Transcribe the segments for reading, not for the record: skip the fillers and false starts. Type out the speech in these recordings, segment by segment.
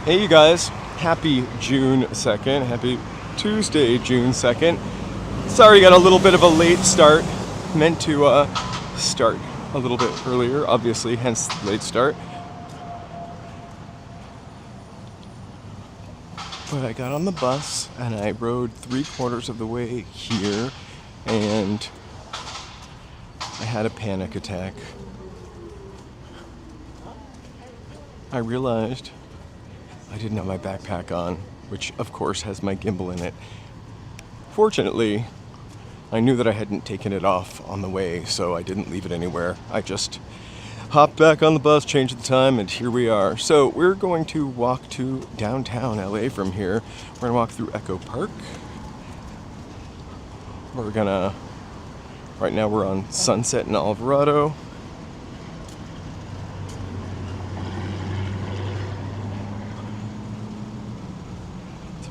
Hey you guys, happy June 2nd, happy Tuesday, June 2nd. Sorry, got a little bit of a late start. Meant to start a little bit earlier, obviously, hence the late start. But I got on the bus and I rode 3/4 of the way here and I had a panic attack. I realized I didn't have my backpack on, which of course has my gimbal in it. Fortunately, I knew that I hadn't taken it off on the way, so I didn't leave it anywhere. I just hopped back on the bus, changed the time, and here we are. So we're going to walk to downtown LA from here. We're gonna walk through Echo Park. Right now we're on Sunset in Alvarado.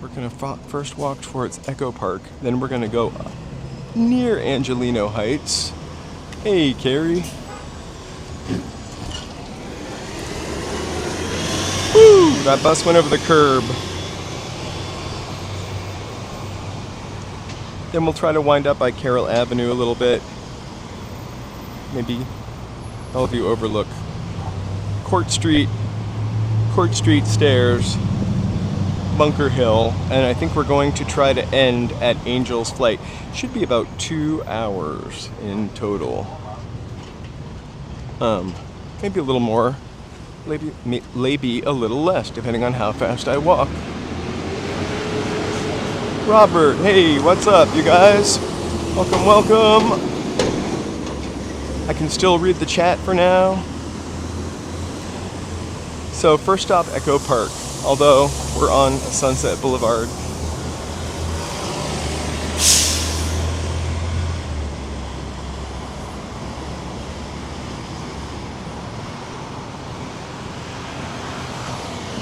We're gonna first walk towards Echo Park, then we're gonna go up near Angelino Heights. Hey, Carrie. Woo! That bus went over the curb. Then we'll try to wind up by Carroll Avenue a little bit. Maybe all of you overlook Court Street stairs, Bunker Hill, and I think we're going to try to end at Angel's Flight. Should be about 2 hours in total. Maybe a little more, maybe a little less, depending on how fast I walk. Robert, hey, what's up, you guys? Welcome. I can still read the chat for now. So first stop, Echo Park. Although we're on Sunset Boulevard.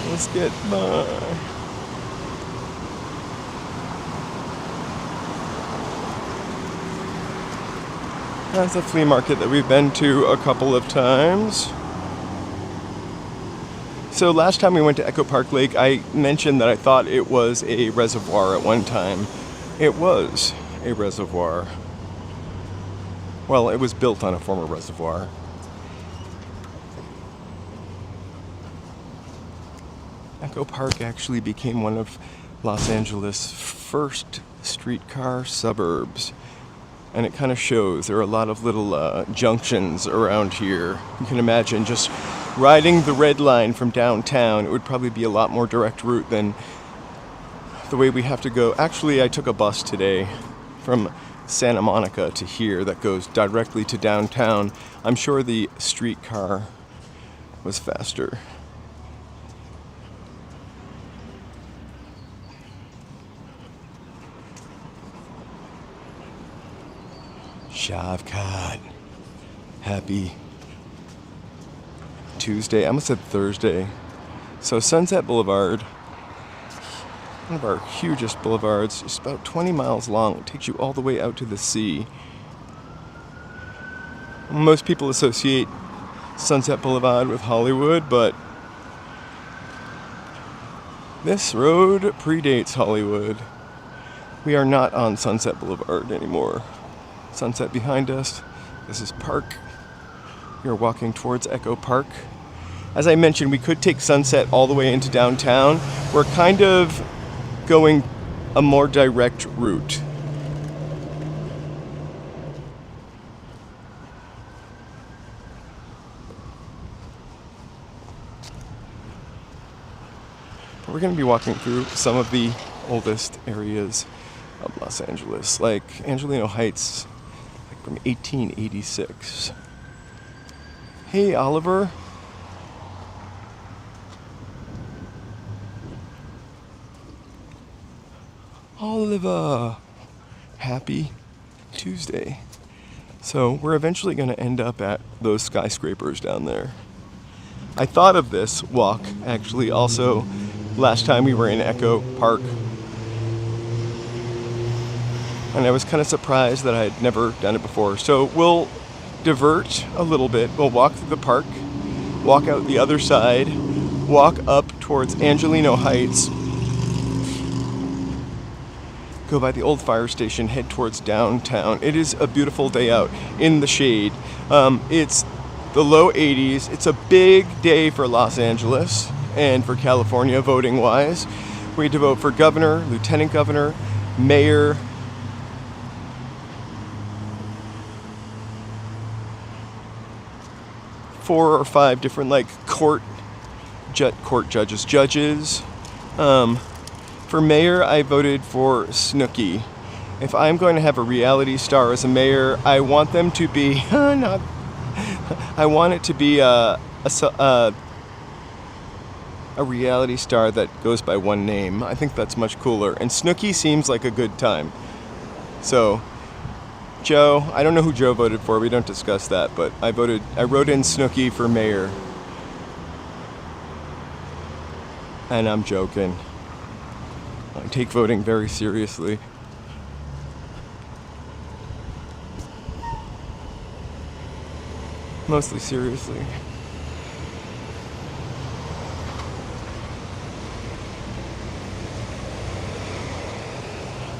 Let's get by. That's a flea market that we've been to a couple of times. So last time we went to Echo Park Lake, I mentioned that I thought it was a reservoir at one time. It was a reservoir. Well, it was built on a former reservoir. Echo Park actually became one of Los Angeles' first streetcar suburbs. And it kind of shows. There are a lot of little junctions around here. You can imagine just riding the red line from downtown. It would probably be a lot more direct route than the way we have to go. Actually, I took a bus today from Santa Monica to here that goes directly to downtown. I'm sure the streetcar was faster. Shavkat. Happy Tuesday. I almost said Thursday. So Sunset Boulevard, one of our hugest boulevards, just about 20 miles long. It takes you all the way out to the sea. Most people associate Sunset Boulevard with Hollywood, but this road predates Hollywood. We are not on Sunset Boulevard anymore. Sunset behind us. This is Park. We are walking towards Echo Park. As I mentioned, we could take Sunset all the way into downtown. We're kind of going a more direct route. But we're going to be walking through some of the oldest areas of Los Angeles, like Angelino Heights, like from 1886. Hey, Oliver. Oliver. Happy Tuesday. So we're eventually going to end up at those skyscrapers down there. I thought of this walk, actually, also last time we were in Echo Park. And I was kind of surprised that I had never done it before. So we'll divert a little bit. We'll walk through the park, walk out the other side, walk up towards Angelino Heights, go by the old fire station, head towards downtown. It is a beautiful day out in the shade. It's the low 80s. It's a big day for Los Angeles and for California voting wise. We get to vote for governor, lieutenant governor, mayor, four or five different court judges. For mayor, I voted for Snooki. If I'm going to have a reality star as a mayor, I want them to be I want it to be a reality star that goes by one name. I think that's much cooler. And Snooki seems like a good time. So, Joe, I don't know who Joe voted for. We don't discuss that, but I wrote in Snooki for mayor. And I'm joking. I take voting very seriously. Mostly seriously.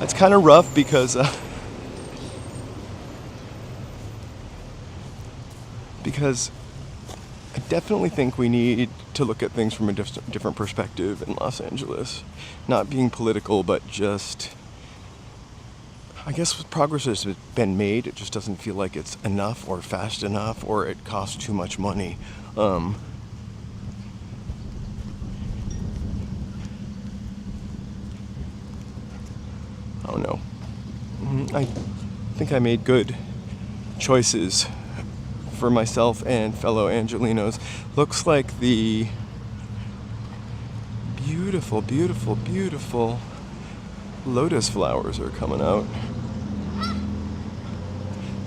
It's kind of rough because I definitely think we need to look at things from a different perspective in Los Angeles. Not being political, but just, I guess progress has been made. It just doesn't feel like it's enough or fast enough, or it costs too much money. I don't know. I think I made good choices for myself and fellow Angelinos. Looks like the beautiful, beautiful, beautiful lotus flowers are coming out.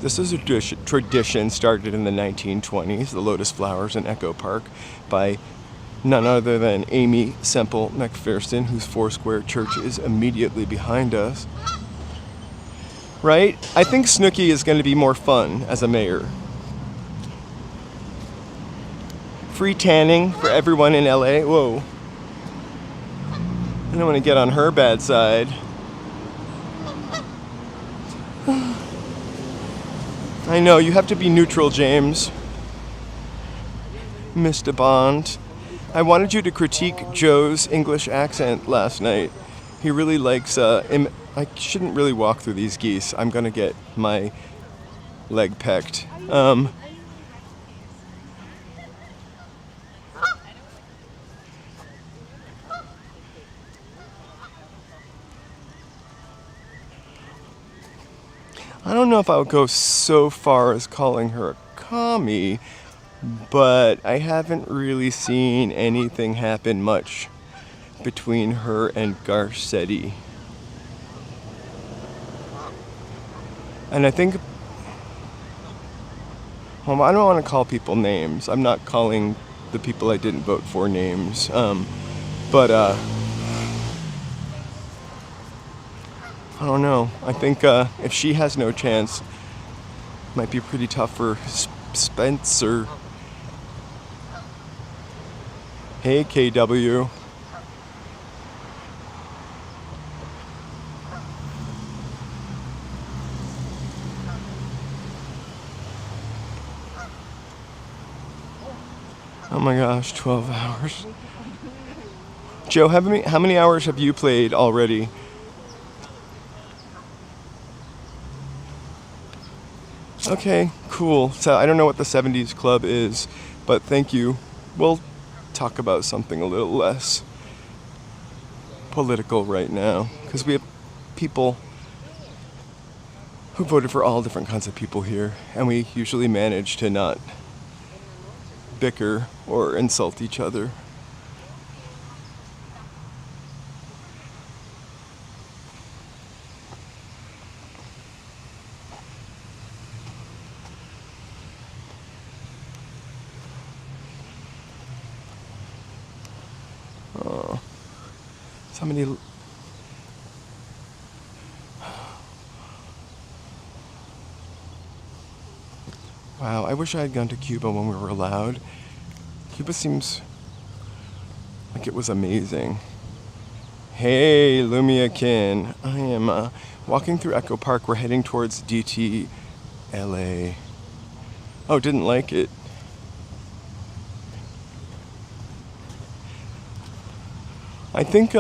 This is a tradition started in the 1920s, the lotus flowers in Echo Park, by none other than Amy Semple McPherson, whose Foursquare Church is immediately behind us. Right? I think Snooki is going to be more fun as a mayor. Free tanning for everyone in LA. Whoa. I don't want to get on her bad side. I know, you have to be neutral, James. Mr. Bond. I wanted you to critique Joe's English accent last night. He really likes, I shouldn't really walk through these geese. I'm gonna get my leg pecked. I don't know if I would go so far as calling her a commie, but I haven't really seen anything happen much between her and Garcetti. And I think, well, I don't want to call people names. I'm not calling the people I didn't vote for names. But I don't know. I think if she has no chance, it might be pretty tough for Spencer. Hey, KW. Oh my gosh, 12 hours. Joe, how many hours have you played already? Okay, cool. So I don't know what the 70s Club is, but thank you. We'll talk about something a little less political right now, because we have people who voted for all different kinds of people here, and we usually manage to not bicker or insult each other. Somebody. Wow, I wish I had gone to Cuba when we were allowed. Cuba seems Like it was amazing. Hey, Lumia Kin. I am walking through Echo Park. We're heading towards DT LA. Oh, didn't like it. I think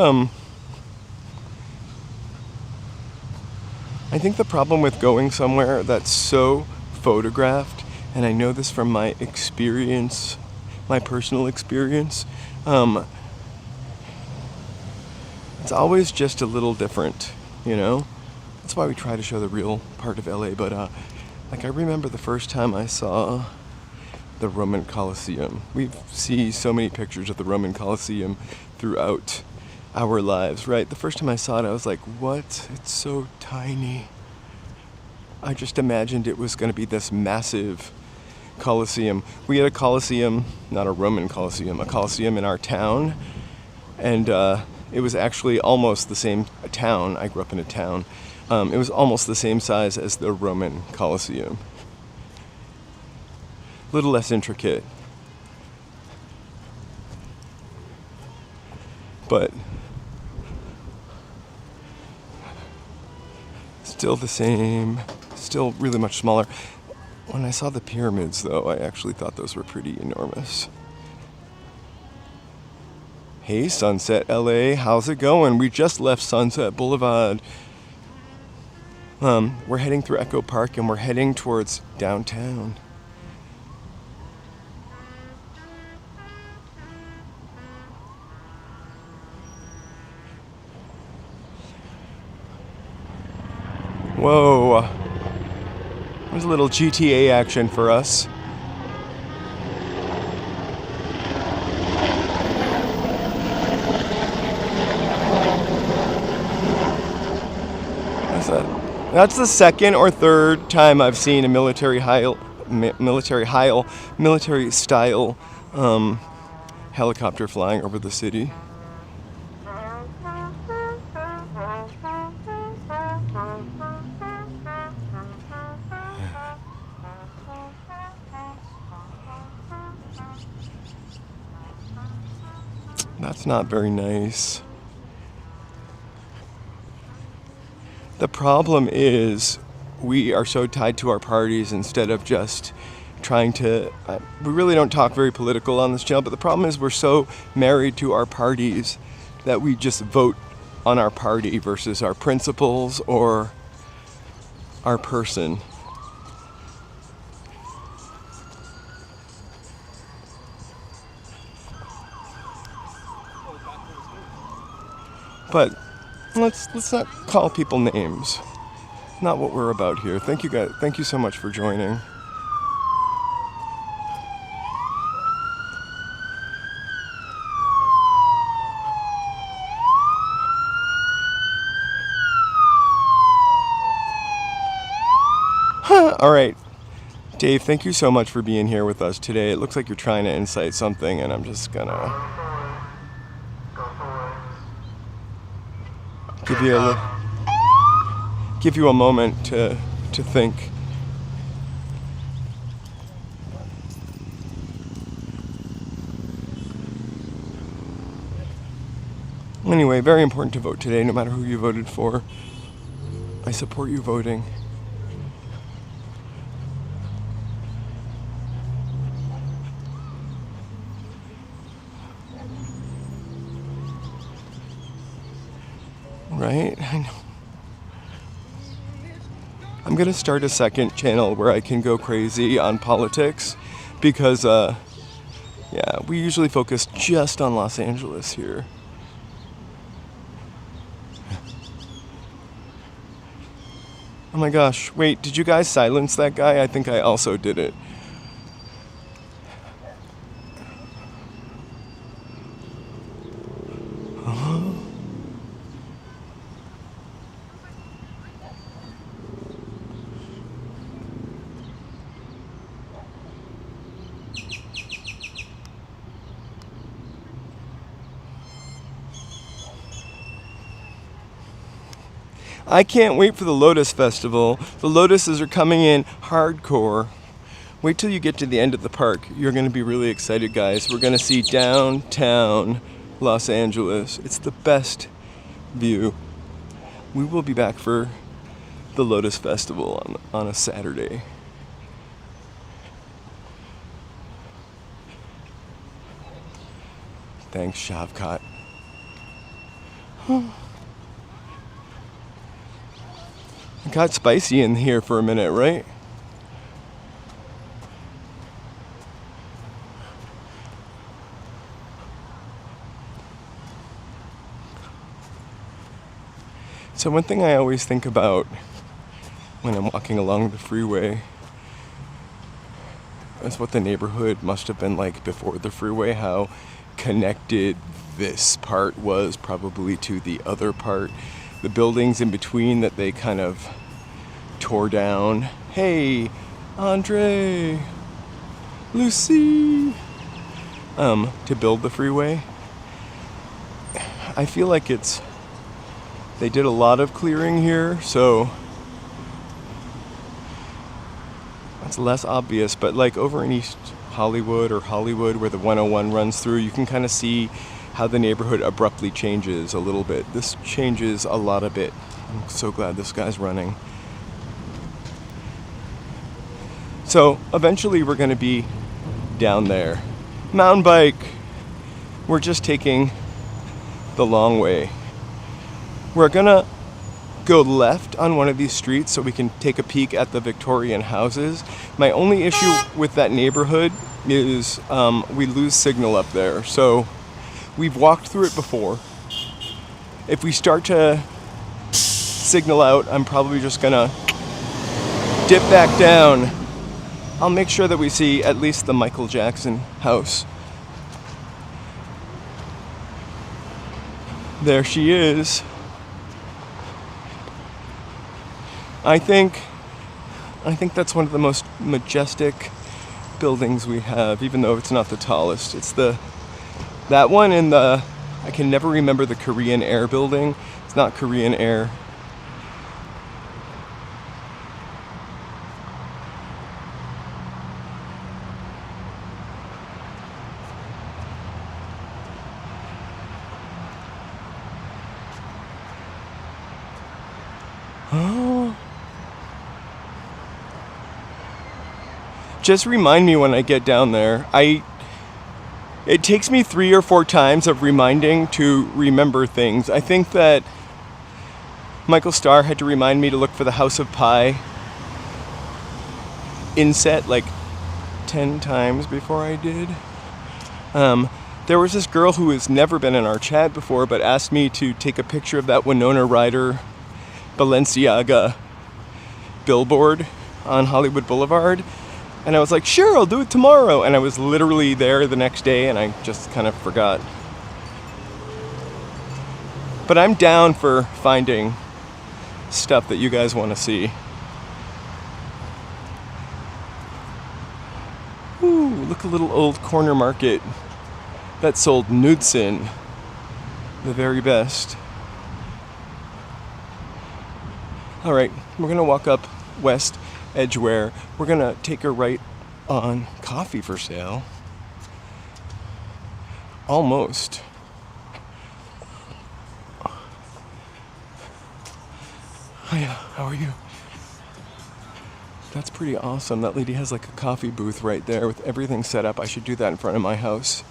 the problem with going somewhere that's so photographed, and I know this from my experience, my personal experience, it's always just a little different, you know? That's why we try to show the real part of LA, but like I remember the first time I saw the Roman Colosseum. We see so many pictures of the Roman Colosseum throughout our lives, right? The first time I saw it, I was like, what? It's so tiny. I just imagined it was going to be this massive Colosseum. We had a Colosseum, not a Roman Colosseum, a Colosseum in our town, and it was actually almost the same town. I grew up in a town. It was almost the same size as the Roman Colosseum. A little less intricate. But still the same, still really much smaller. When I saw the pyramids, though, I actually thought those were pretty enormous. Hey, Sunset LA, how's it going? We just left Sunset Boulevard. We're heading through Echo Park and we're heading towards downtown. Whoa. There's a little GTA action for us. That's the second or third time I've seen a military style helicopter flying over the city. That's not very nice. The problem is we are so tied to our parties instead of just trying to... we really don't talk very political on this channel, but the problem is we're so married to our parties that we just vote on our party versus our principles or our person. But let's not call people names. Not what we're about here. Thank you guys. Thank you so much for joining. All right. Dave, thank you so much for being here with us today. It looks like you're trying to incite something, and I'm just gonna give you a moment to think. Anyway, very important to vote today, no matter who you voted for. I support you voting. Right? I know. I'm gonna start a second channel where I can go crazy on politics because, we usually focus just on Los Angeles here. Oh my gosh, wait, did you guys silence that guy? I think I also did it. I can't wait for the Lotus Festival. The Lotuses are coming in hardcore. Wait till you get to the end of the park. You're going to be really excited, guys. We're going to see downtown Los Angeles. It's the best view. We will be back for the Lotus Festival on a Saturday. Thanks, Shavkat. It got spicy in here for a minute, right? So one thing I always think about when I'm walking along the freeway is what the neighborhood must have been like before the freeway, how connected this part was probably to the other part. The buildings in between that they kind of tore down. Hey, Andre, Lucy, to build the freeway. I feel like they did a lot of clearing here, so it's less obvious, but like over in East Hollywood or Hollywood where the 101 runs through, you can kind of see how the neighborhood abruptly changes a little bit. This changes a lot of it. I'm so glad this guy's running. So eventually we're going to be down there. Mountain bike. We're just taking the long way. We're gonna go left on one of these streets so we can take a peek at the Victorian houses. My only issue with that neighborhood is we lose signal up there. So we've walked through it before. If we start to signal out, I'm probably just gonna dip back down. I'll make sure that we see at least the Michael Jackson house. There she is. I think that's one of the most majestic buildings we have, even though it's not the tallest. It's that one in the, I can never remember the Korean-era building. It's not Korean-era. Oh. Just remind me when I get down there. It takes me 3 or 4 times of reminding to remember things. I think that Michael Starr had to remind me to look for the House of Pie inset like 10 times before I did. There was this girl who has never been in our chat before but asked me to take a picture of that Winona Ryder Balenciaga billboard on Hollywood Boulevard. And I was like, sure, I'll do it tomorrow. And I was literally there the next day and I just kind of forgot. But I'm down for finding stuff that you guys want to see. Ooh, look, a little old corner market that sold Knudsen, the very best. All right, we're gonna walk up West Edgware. We're gonna take a right on Coffee for Sale. Almost. Hiya, how are you? That's pretty awesome. That lady has like a coffee booth right there with everything set up. I should do that in front of my house.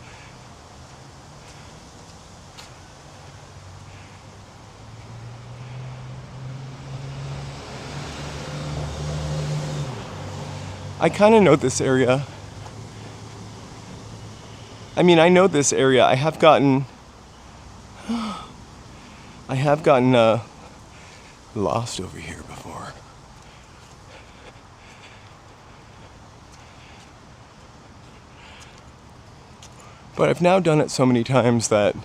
I kind of know this area. I mean, I know this area. I have gotten lost over here before. But I've now done it so many times that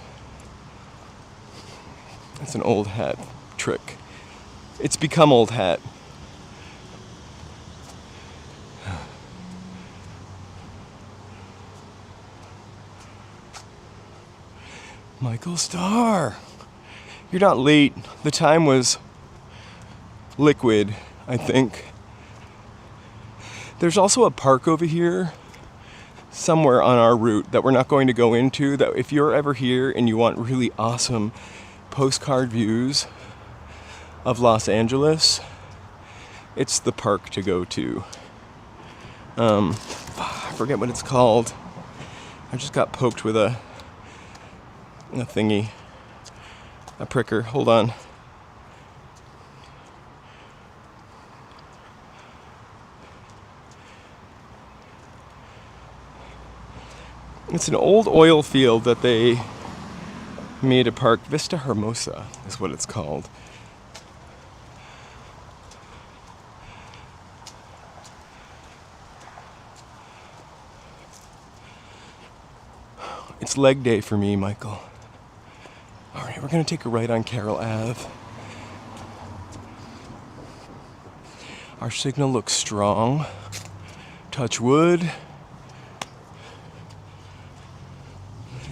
it's an old hat trick. It's become old hat. Michael Starr, you're not late. The time was liquid, I think. There's also a park over here, somewhere on our route that we're not going to go into, that if you're ever here and you want really awesome postcard views of Los Angeles, it's the park to go to. I forget what it's called. I just got poked with a thingy, a pricker. Hold on. It's an old oil field that they made a park. Vista Hermosa is what it's called. It's leg day for me, Michael. All right, we're going to take a right on Carroll Ave. Our signal looks strong. Touch wood.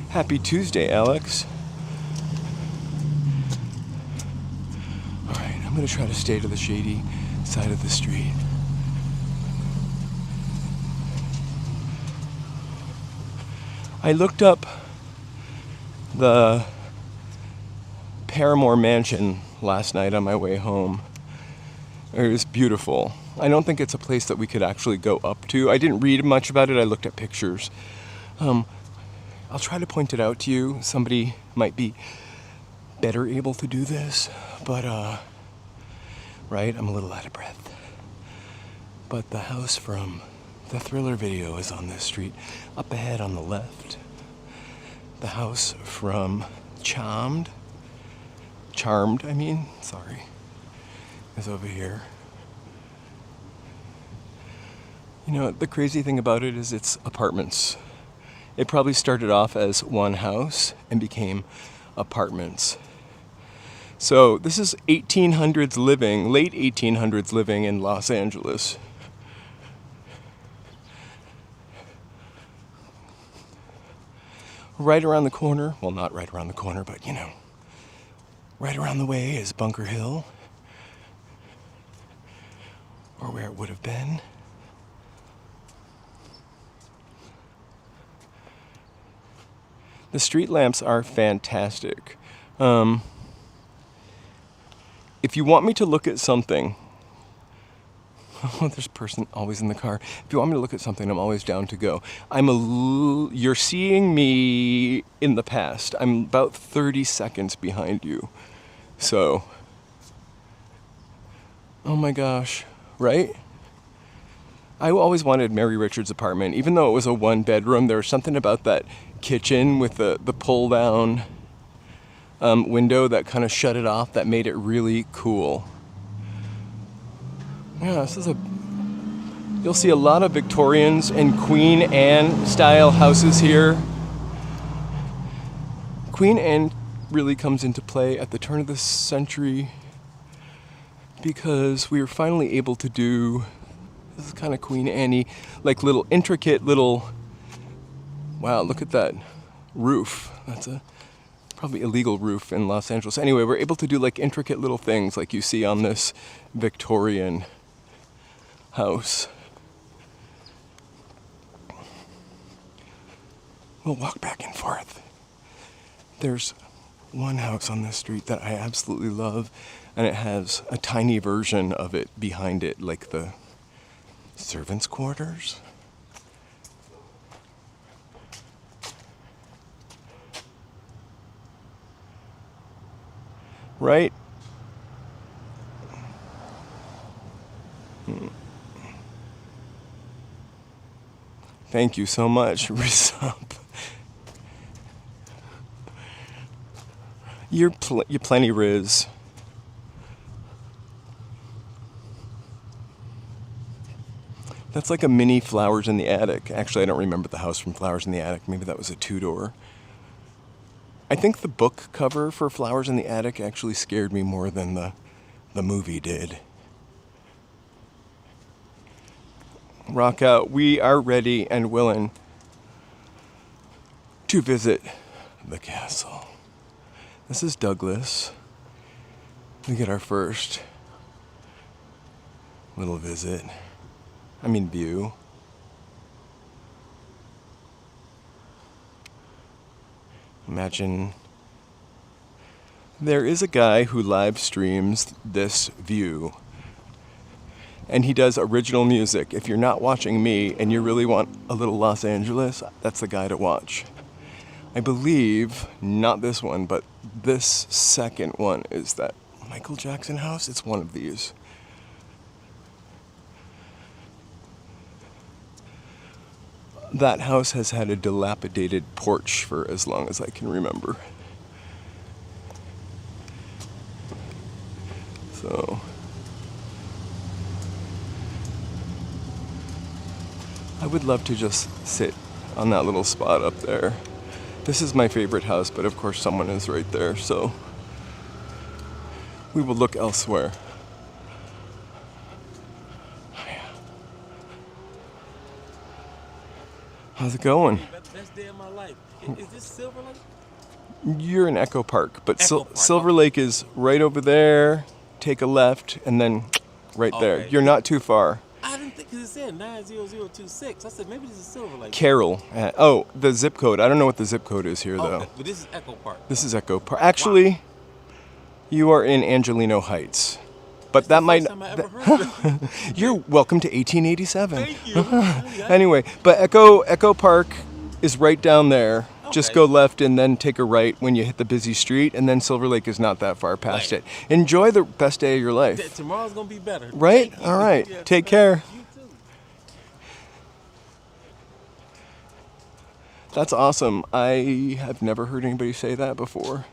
Happy Tuesday, Alex. All right, I'm going to try to stay to the shady side of the street. I looked up the Paramore Mansion last night on my way home. It was beautiful. I don't think it's a place that we could actually go up to. I didn't read much about it. I looked at pictures. I'll try to point it out to you. Somebody might be better able to do this, but right, I'm a little out of breath. But the house from the Thriller video is on this street. Up ahead on the left, the house from Charmed, is over here. You know, the crazy thing about it is it's apartments. It probably started off as one house and became apartments. So this is 1800s living, late 1800s living in Los Angeles. Right around the corner, well, not right around the corner, but you know, right around the way is Bunker Hill, or where it would have been. The street lamps are fantastic. If you want me to look at something, oh, there's a person always in the car. If you want me to look at something, I'm always down to go. You're seeing me in the past. I'm about 30 seconds behind you. So, oh my gosh, right? I always wanted Mary Richards' apartment. Even though it was a one bedroom, there was something about that kitchen with the pull down window that kind of shut it off that made it really cool. Yeah, you'll see a lot of Victorians and Queen Anne style houses here. Queen Anne really comes into play at the turn of the century because we were finally able to do, this is kind of Queen Anne-y, like little intricate little, wow, look at that roof. That's a probably illegal roof in Los Angeles. Anyway, we're able to do like intricate little things like you see on this Victorian house. We'll walk back and forth. There's one house on this street that I absolutely love, and it has a tiny version of it behind it, like the servants' quarters. Right? Thank you so much, Rizab. You're plenty, Riz. That's like a mini Flowers in the Attic. Actually, I don't remember the house from Flowers in the Attic. Maybe that was a two-door. I think the book cover for Flowers in the Attic actually scared me more than the movie did. Rock out. We are ready and willing to visit the castle. This is Douglas. We get our first little visit. View. Imagine there is a guy who live streams this view, and he does original music. If you're not watching me and you really want a little Los Angeles, that's the guy to watch. I believe, not this one, but this second one is that Michael Jackson house. It's one of these. That house has had a dilapidated porch for as long as I can remember. So I would love to just sit on that little spot up there. This is my favorite house, but of course someone is right there, so we will look elsewhere. How's it going? Best day of my life. Is this Silver Lake? You're in Echo Park, but Echo Park, Silver Lake is right over there. Take a left, and then right there. Okay. You're not too far. I didn't think, because it said 90026. I said, maybe this is Silver Lake. Carroll. Oh, the zip code. I don't know what the zip code is here, though. Okay, but this is Echo Park. This is Echo Park. Actually, you are in Angelino Heights. But that might. First time I ever heard of it. You're welcome to 1887. Thank you. Anyway, but Echo Park is right down there. Just Okay. go left and then take a right when you hit the busy street, and then Silver Lake is not that far past Right. it. Enjoy the best day of your life. Tomorrow's going to be better. Right? Thank you. All right. Yes, Take thank care. You too. That's awesome. I have never heard anybody say that before.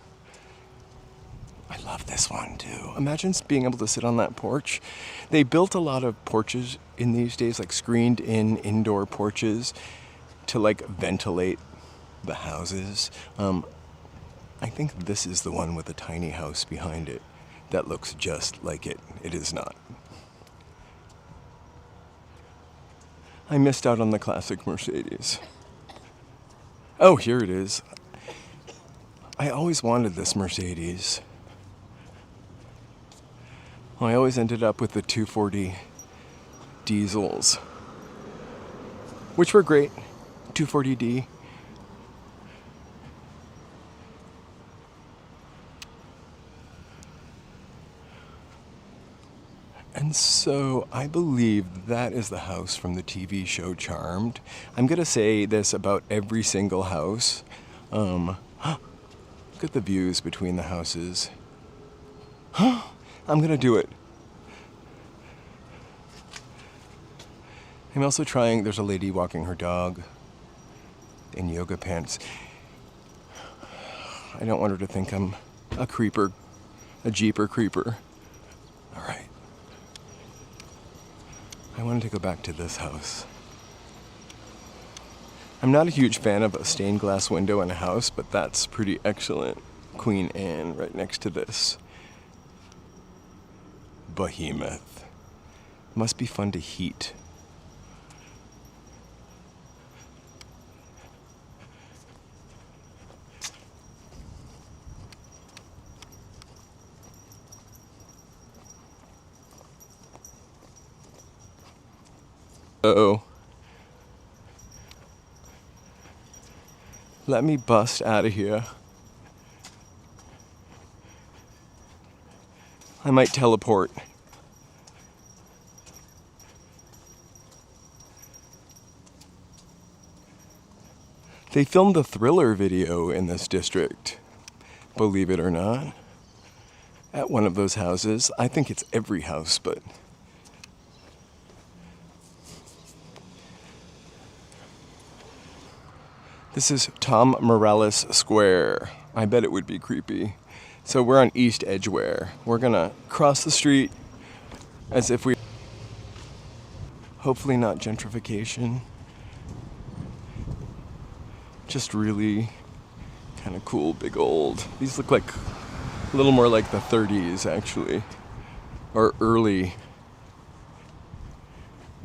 I love this one too. Imagine being able to sit on that porch. They built a lot of porches in these days, like screened in indoor porches to like ventilate the houses. I think this is the one with a tiny house behind it that looks just like it. It is not. I missed out on the classic Mercedes. Oh, here it is. I always wanted this Mercedes. Well, I always ended up with the 240 diesels, which were great. 240D. And so I believe that is the house from the TV show Charmed. I'm going to say this about every single house. Look at the views between the houses. I'm going to do it. I'm also trying, there's a lady walking her dog in yoga pants. I don't want her to think I'm a creeper, a jeeper creeper. All right. I wanted to go back to this house. I'm not a huge fan of a stained glass window in a house, but that's pretty excellent. Queen Anne right next to this. Behemoth. Must be fun to heat. Uh-oh. Let me bust out of here. I might teleport. They filmed the Thriller video in this district, believe it or not, at one of those houses. I think it's every house, but this is Tom Morales Square. I bet it would be creepy. So we're on East Edgware. We're gonna cross the street as if we... Hopefully not gentrification. Just really kind of cool, big old. These look like a little more like the 30s, actually. Or early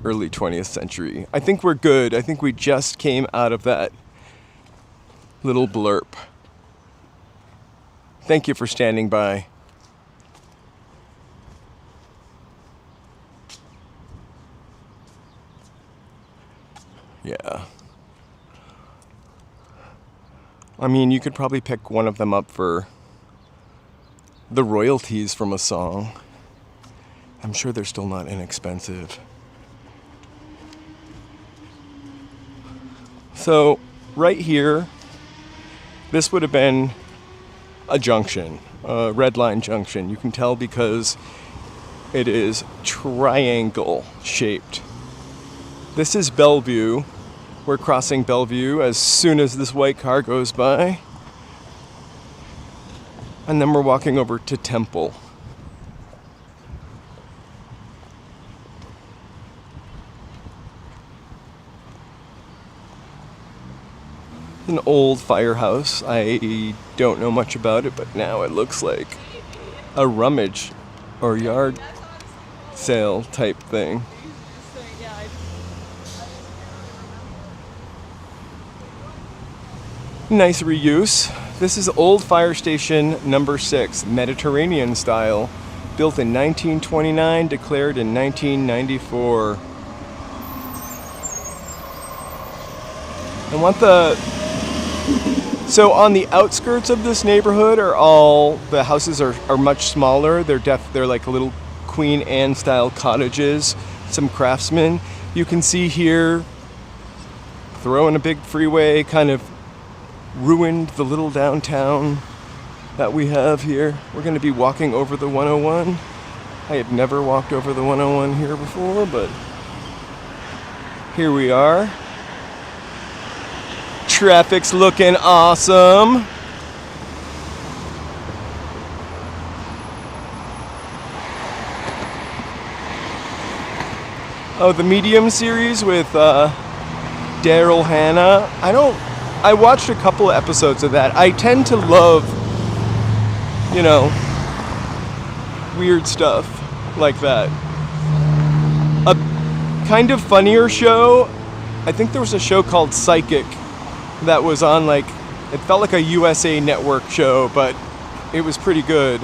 20th century. I think we're good. I think we just came out of that little blurb. Thank you for standing by. Yeah. I mean, you could probably pick one of them up for the royalties from a song. I'm sure they're still not inexpensive. So, right here, this would have been a junction, a red line junction. You can tell because it is triangle shaped. This is Bellevue. We're crossing Bellevue as soon as this white car goes by. And then we're walking over to Temple. An old firehouse. I don't know much about it, but now it looks like a rummage or yard sale type thing. Nice reuse. This is old fire station number 6, Mediterranean style, built in 1929, declared in 1994. So on the outskirts of this neighborhood the houses are much smaller. They're like little Queen Anne style cottages, some craftsmen. You can see here, throwing a big freeway, kind of ruined the little downtown that we have here. We're going to be walking over the 101. I had never walked over the 101 here before, but here we are. Traffic's looking awesome. Oh, the Medium series with Daryl Hannah. I watched a couple of episodes of that. I tend to love, weird stuff like that. A kind of funnier show, I think there was a show called Psychic that was on it felt like a USA Network show, but it was pretty good.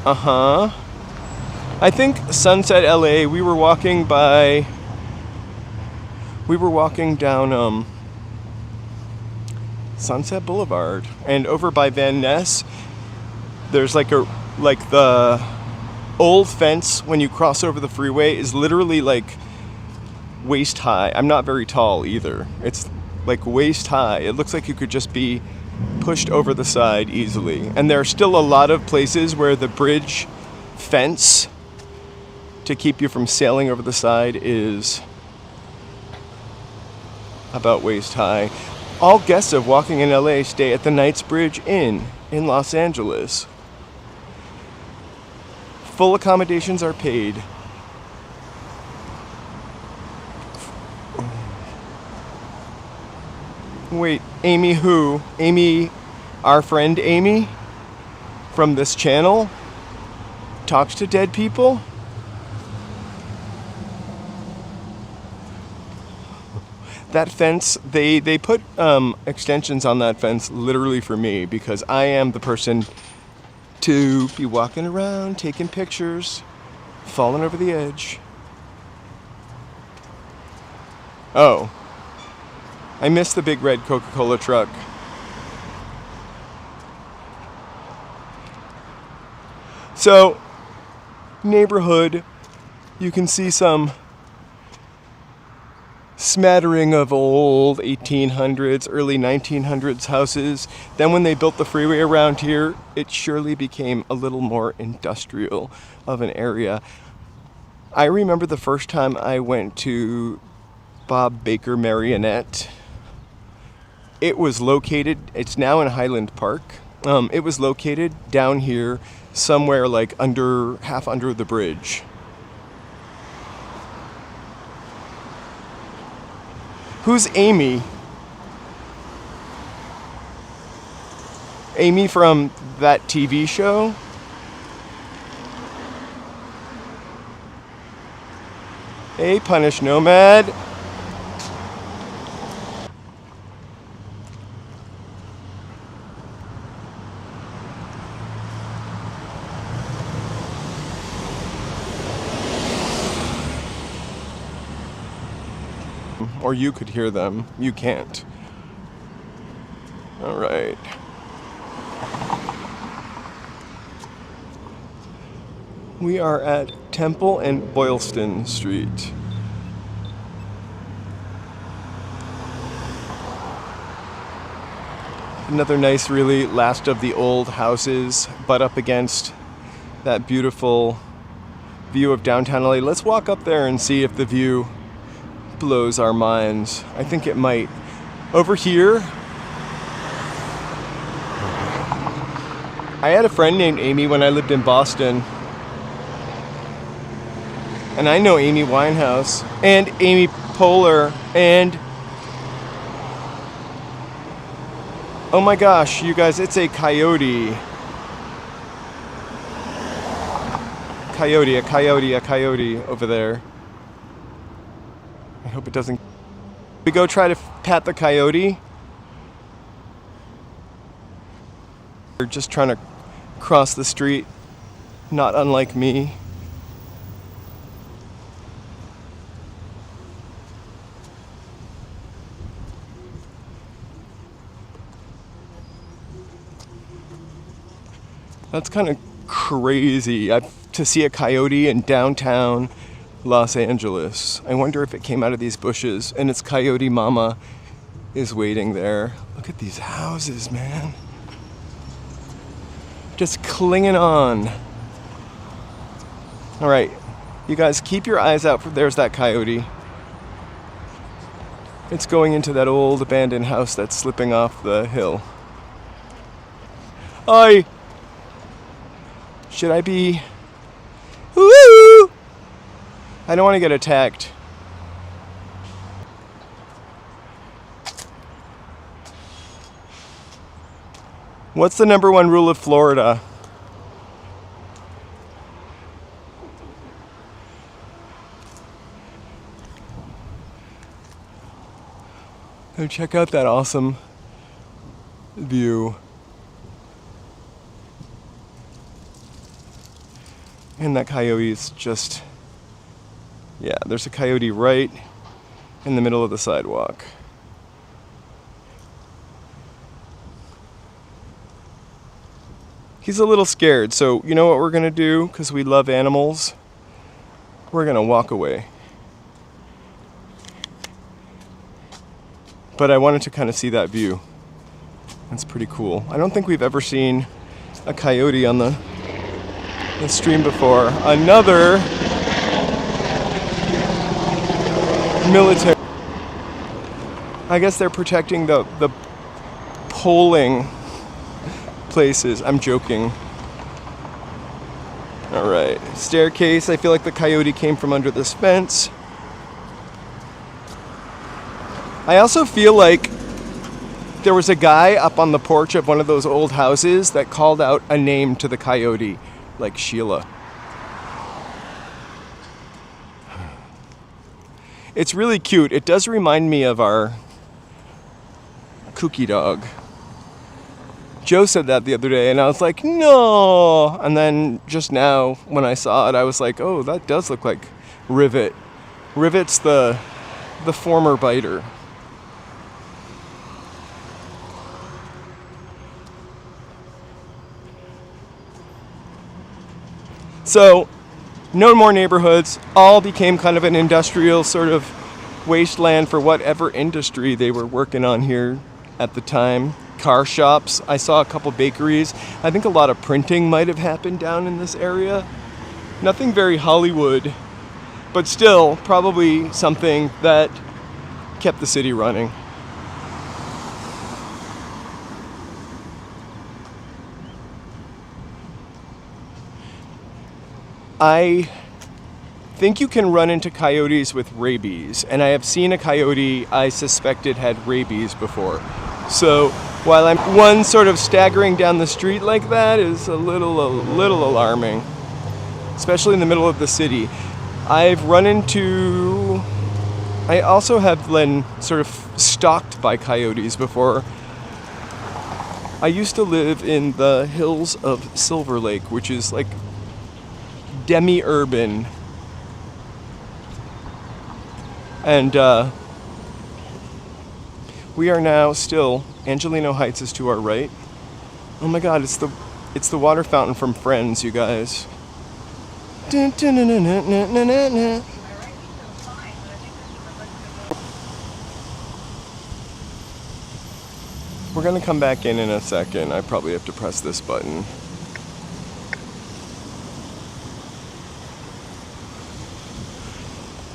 I think Sunset LA, we were walking down Sunset Boulevard, and over by Van Ness, there's the old fence when you cross over the freeway is literally waist high. I'm not very tall either. It's waist high. It looks like you could just be pushed over the side easily. And there are still a lot of places where the bridge fence to keep you from sailing over the side is about waist high. All guests of Walking in LA stay at the Knightsbridge Inn in Los Angeles. Full accommodations are paid. Wait, Amy who? Amy, our friend Amy from this channel, talks to dead people? That fence, they put extensions on that fence literally for me, because I am the person to be walking around, taking pictures, falling over the edge. Oh, I missed the big red Coca-Cola truck. So, neighborhood, you can see some smattering of old 1800s, early 1900s houses. Then when they built the freeway around here, it surely became a little more industrial of an area. I remember the first time I went to Bob Baker Marionette. It's now in Highland Park. It was located down here, somewhere half under the bridge. Who's Amy? Amy from that TV show? Hey, Punish Nomad. Or you could hear them. You can't. All right. We are at Temple and Boylston Street. Another nice, really last of the old houses, butt up against that beautiful view of downtown LA. Let's walk up there and see if the view blows our minds. I think it might. Over here, I had a friend named Amy when I lived in Boston. And I know Amy Winehouse and Amy Poehler and oh my gosh, you guys, it's a coyote. A coyote over there. I hope it doesn't. We go try to pat the coyote. They're just trying to cross the street, not unlike me. That's kind of crazy to see a coyote in downtown Los Angeles. I wonder if it came out of these bushes and its coyote mama is waiting there. Look at these houses, man. Just clinging on. All right, you guys keep your eyes out. There's that coyote. It's going into that old abandoned house that's slipping off the hill. Oi! Should I be... Woo! I don't want to get attacked. What's the number one rule of Florida? Oh, check out that awesome view. And that coyote is just, yeah, there's a coyote right in the middle of the sidewalk. He's a little scared, so you know what we're gonna do? Because we love animals, we're gonna walk away. But I wanted to kind of see that view. That's pretty cool. I don't think we've ever seen a coyote on the stream before. Another military. I guess they're protecting the polling places. I'm joking. All right, staircase. I feel like the coyote came from under this fence. I also feel like there was a guy up on the porch of one of those old houses that called out a name to the coyote. Like Sheila. It's really cute. It does remind me of our Kooky dog. Joe said that the other day and I was like, no. And then just now when I saw it, I was like, oh, that does look like Rivet. Rivet's the former biter. So, no more neighborhoods, all became kind of an industrial sort of wasteland for whatever industry they were working on here at the time. Car shops, I saw a couple bakeries. I think a lot of printing might have happened down in this area. Nothing very Hollywood, but still probably something that kept the city running. I think you can run into coyotes with rabies, and I have seen a coyote I suspected had rabies before. So while one sort of staggering down the street like that is a little alarming, especially in the middle of the city. I also have been sort of stalked by coyotes before. I used to live in the hills of Silver Lake, which is like demi-urban. And We are now still, Angelino Heights is to our right. Oh my god, it's the water fountain from Friends, you guys. Dun, dun, dun, dun, dun, dun, dun, dun, dun. We're gonna come back in a second. I probably have to press this button.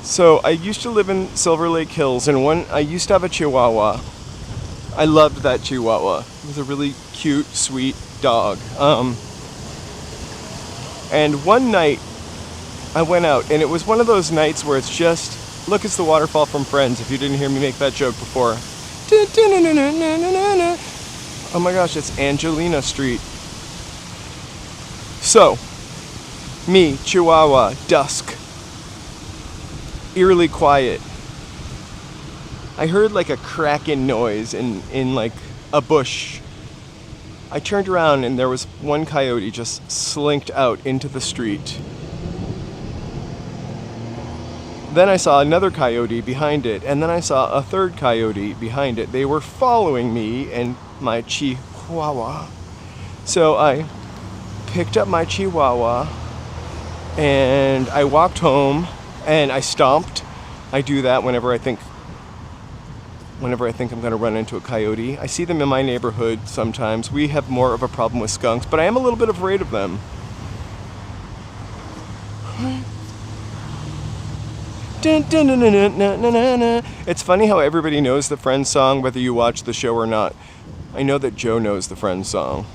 So I used to live in Silver Lake Hills, and I used to have a Chihuahua. I loved that Chihuahua. It was a really cute, sweet dog. And one night I went out, and it was one of those nights where it's just, look, it's the waterfall from Friends, if you didn't hear me make that joke before. Oh my gosh, it's Angelina Street. So, me, Chihuahua, dusk, eerily quiet. I heard like a cracking noise in like a bush. I turned around and there was one coyote just slinked out into the street. Then I saw another coyote behind it, and then I saw a third coyote behind it. They were following me and my Chihuahua. So I picked up my Chihuahua and I walked home and I stomped. I do that whenever I think I'm going to run into a coyote. I see them in my neighborhood sometimes. We have more of a problem with skunks, but I am a little bit afraid of them. It's funny how everybody knows the Friends song, whether you watch the show or not. I know that Joe knows the Friends song,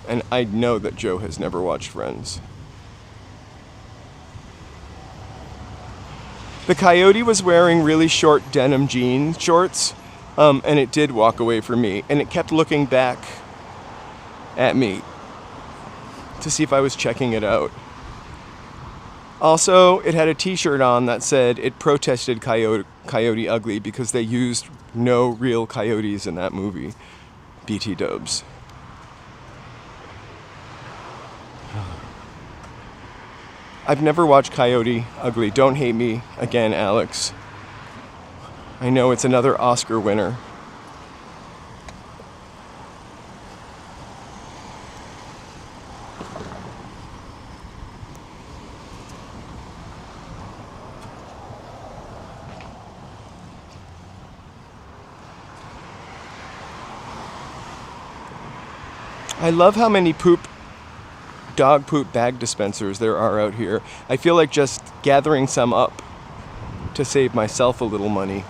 and I know that Joe has never watched Friends. The coyote was wearing really short denim jean shorts, and it did walk away from me, and it kept looking back at me to see if I was checking it out. Also, it had a t-shirt on that said it protested Coyote Ugly because they used no real coyotes in that movie. BT dubs. I've never watched Coyote Ugly. Don't hate me again, Alex. I know it's another Oscar winner. I love how many dog poop bag dispensers there are out here. I feel like just gathering some up to save myself a little money.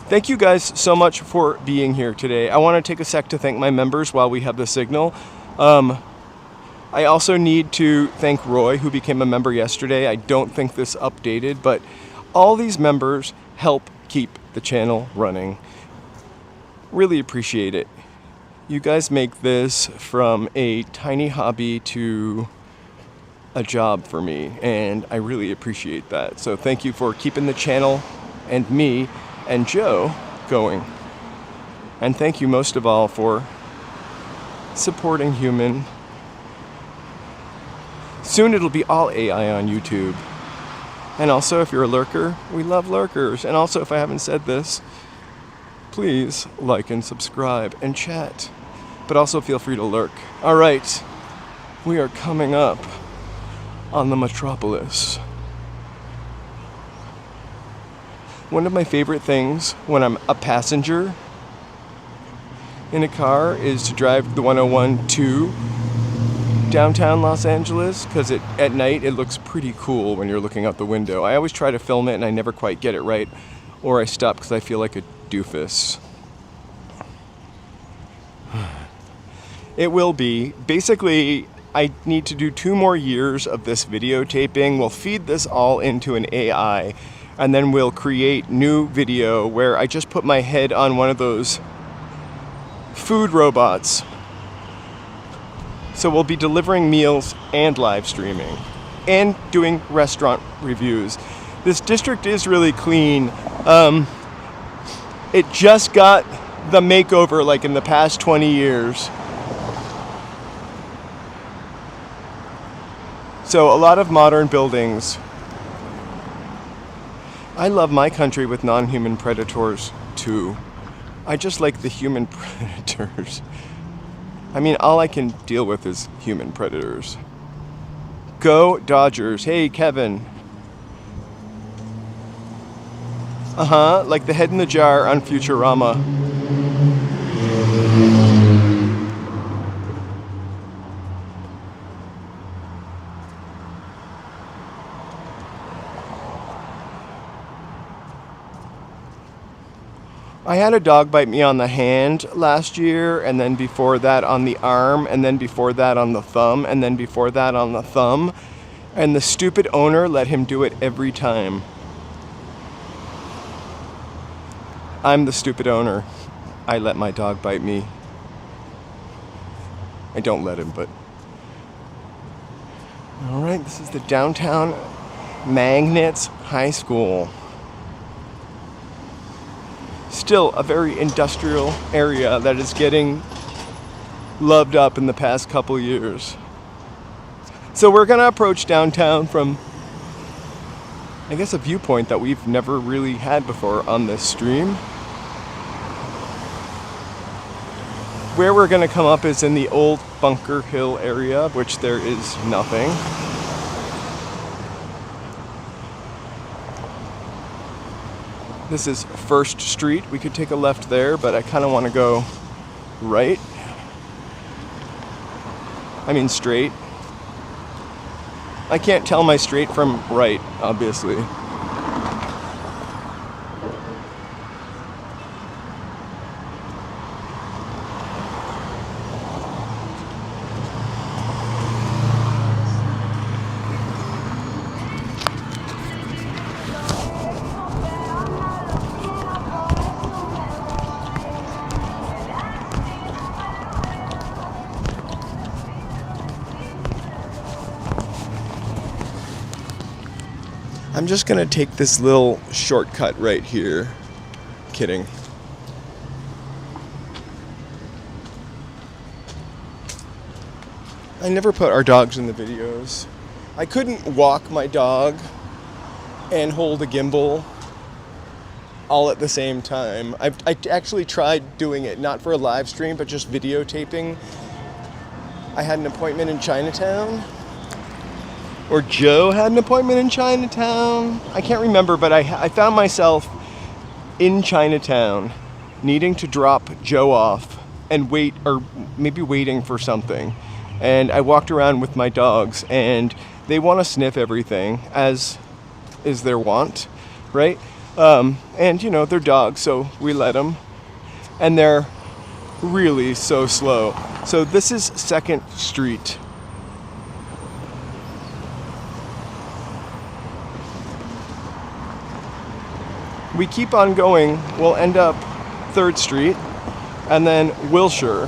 Thank you guys so much for being here today. I want to take a sec to thank my members while we have the signal. I also need to thank Roy, who became a member yesterday. I don't think this updated, but all these members help keep the channel running. Really appreciate it. You guys make this from a tiny hobby to a job for me, and I really appreciate that. So thank you for keeping the channel and me and Joe going. And thank you most of all for supporting human. Soon it'll be all AI on YouTube. And also, if you're a lurker, we love lurkers. And also, if I haven't said this, please like and subscribe and chat. But also feel free to lurk. All right, we are coming up on the metropolis. One of my favorite things when I'm a passenger in a car is to drive the 101 to downtown Los Angeles, because at night it looks pretty cool when you're looking out the window. I always try to film it and I never quite get it right, or I stop because I feel like a doofus. It will be. Basically, I need to do 2 more years of this videotaping. We'll feed this all into an AI, and then we'll create new video where I just put my head on one of those food robots. So we'll be delivering meals and live streaming and doing restaurant reviews. This district is really clean. It just got the makeover like in the past 20 years. So a lot of modern buildings. I love my country with non-human predators too. I just like the human predators. I mean, all I can deal with is human predators. Go Dodgers. Hey, Kevin. Like the head in the jar on Futurama. I had a dog bite me on the hand last year, and then before that on the arm, and then before that on the thumb, and then before that on the thumb. And the stupid owner let him do it every time. I'm the stupid owner. I let my dog bite me. I don't let him, but... Alright, this is the downtown Magnets High School. Still a very industrial area that is getting loved up in the past couple years. So we're going to approach downtown from, I guess, a viewpoint that we've never really had before on this stream. Where we're going to come up is in the old Bunker Hill area, which there is nothing. This is First Street. We could take a left there, but I kind of want to go right. I mean straight. I can't tell my straight from right, obviously. I'm just gonna take this little shortcut right here. Kidding. I never put our dogs in the videos. I couldn't walk my dog and hold a gimbal all at the same time. I actually tried doing it, not for a live stream, but just videotaping. I had an appointment in Chinatown. Or Joe had an appointment in Chinatown. I can't remember, but I found myself in Chinatown needing to drop Joe off and wait, or maybe waiting for something. And I walked around with my dogs, and they want to sniff everything, as is their wont, right? And, you know, they're dogs, so we let them. And they're really so slow. So this is 2nd Street. We keep on going, we'll end up 3rd Street, and then Wilshire.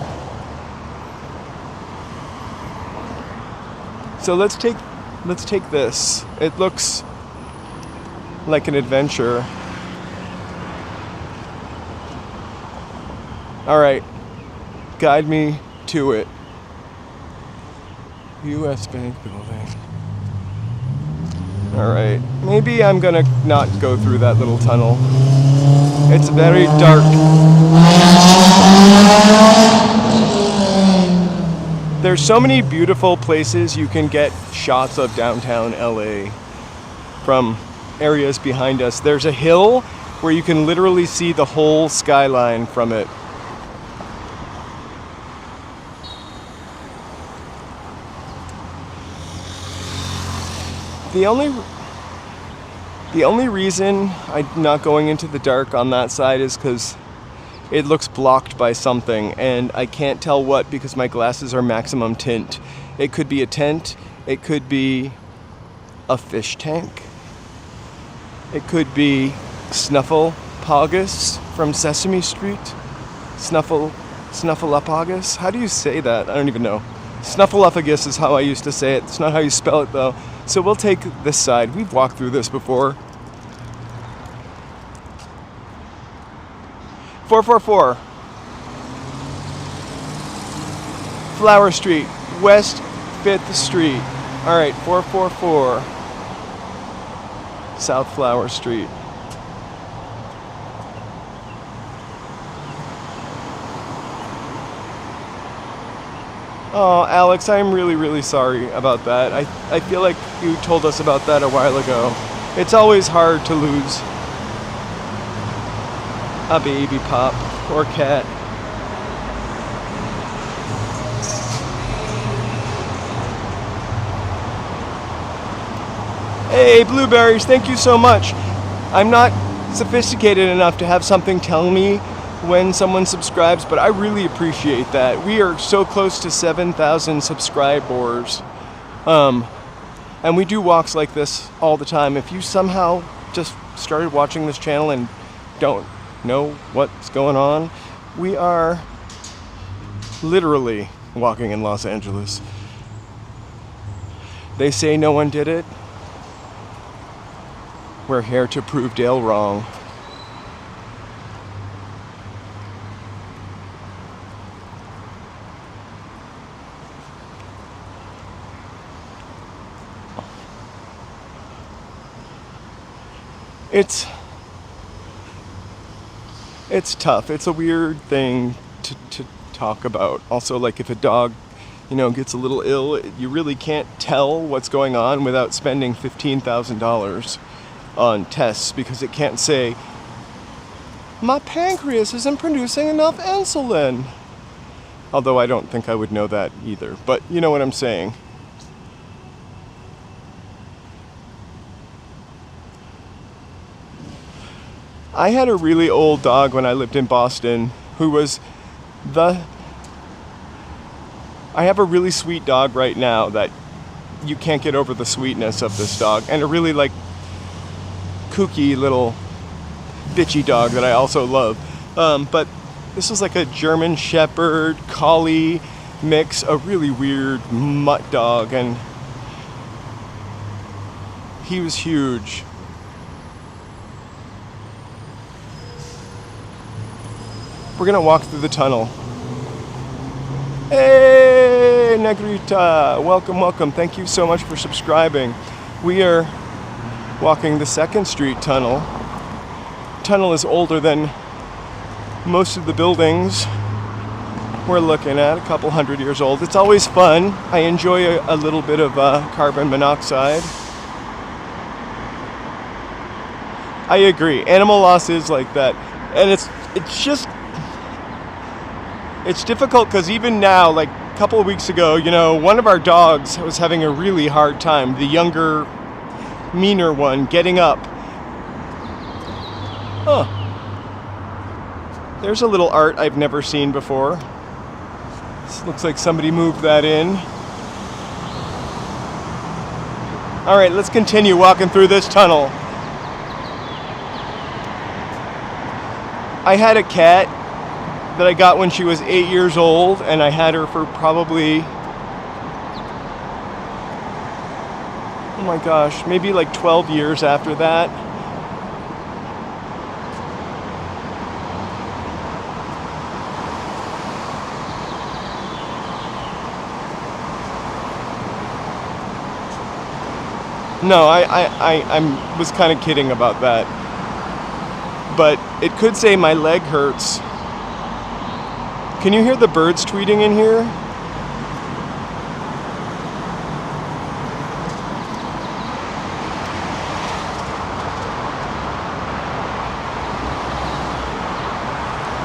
So let's take this. It looks like an adventure. All right, guide me to it. U.S. Bank Building. All right, maybe I'm gonna not go through that little tunnel. It's very dark. There's so many beautiful places you can get shots of downtown LA from areas behind us. There's a hill where you can literally see the whole skyline from it. The only reason I'm not going into the dark on that side is because it looks blocked by something, and I can't tell what because my glasses are maximum tint. It could be a tent, it could be a fish tank, it could be Snuffleupagus from Sesame Street. Snuffleupagus? How do you say that? I don't even know. Snuffleupagus is how I used to say it. It's not how you spell it though. So we'll take this side. We've walked through this before. 444. Flower Street, West 5th Street. All right, 444. South Flower Street. Oh, Alex, I'm really, really sorry about that. I feel like you told us about that a while ago. It's always hard to lose a baby pup or cat. Hey, Blueberries, thank you so much. I'm not sophisticated enough to have something tell me when someone subscribes, but I really appreciate that. We are so close to 7,000 subscribers. And we do walks like this all the time. If you somehow just started watching this channel and don't know what's going on, we are literally walking in Los Angeles. They say no one did it. We're here to prove Dale wrong. It's tough. It's a weird thing to talk about. Also, like if a dog, gets a little ill, you really can't tell what's going on without spending $15,000 on tests because it can't say, my pancreas isn't producing enough insulin. Although I don't think I would know that either. But you know what I'm saying. I had a really old dog when I lived in Boston who was I have a really sweet dog right now that you can't get over the sweetness of this dog, and a really kooky little bitchy dog that I also love. But this was like a German Shepherd Collie mix, a really weird mutt dog, and he was huge. We're gonna walk through the tunnel. Hey, Negrita, welcome. Thank you so much for subscribing. We are walking the 2nd Street tunnel. Tunnel is older than most of the buildings we're looking at, a couple hundred years old. It's always fun. I enjoy a little bit of carbon monoxide. I agree. Animal loss is like that, and it's difficult because even now, like a couple of weeks ago, one of our dogs was having a really hard time. The younger, meaner one getting up. Huh. There's a little art I've never seen before. This looks like somebody moved that in. All right, let's continue walking through this tunnel. I had a cat that I got when she was 8 years old, and I had her for probably, oh my gosh, maybe 12 years after that. No, I was kind of kidding about that. But it could say my leg hurts. Can you hear the birds tweeting in here?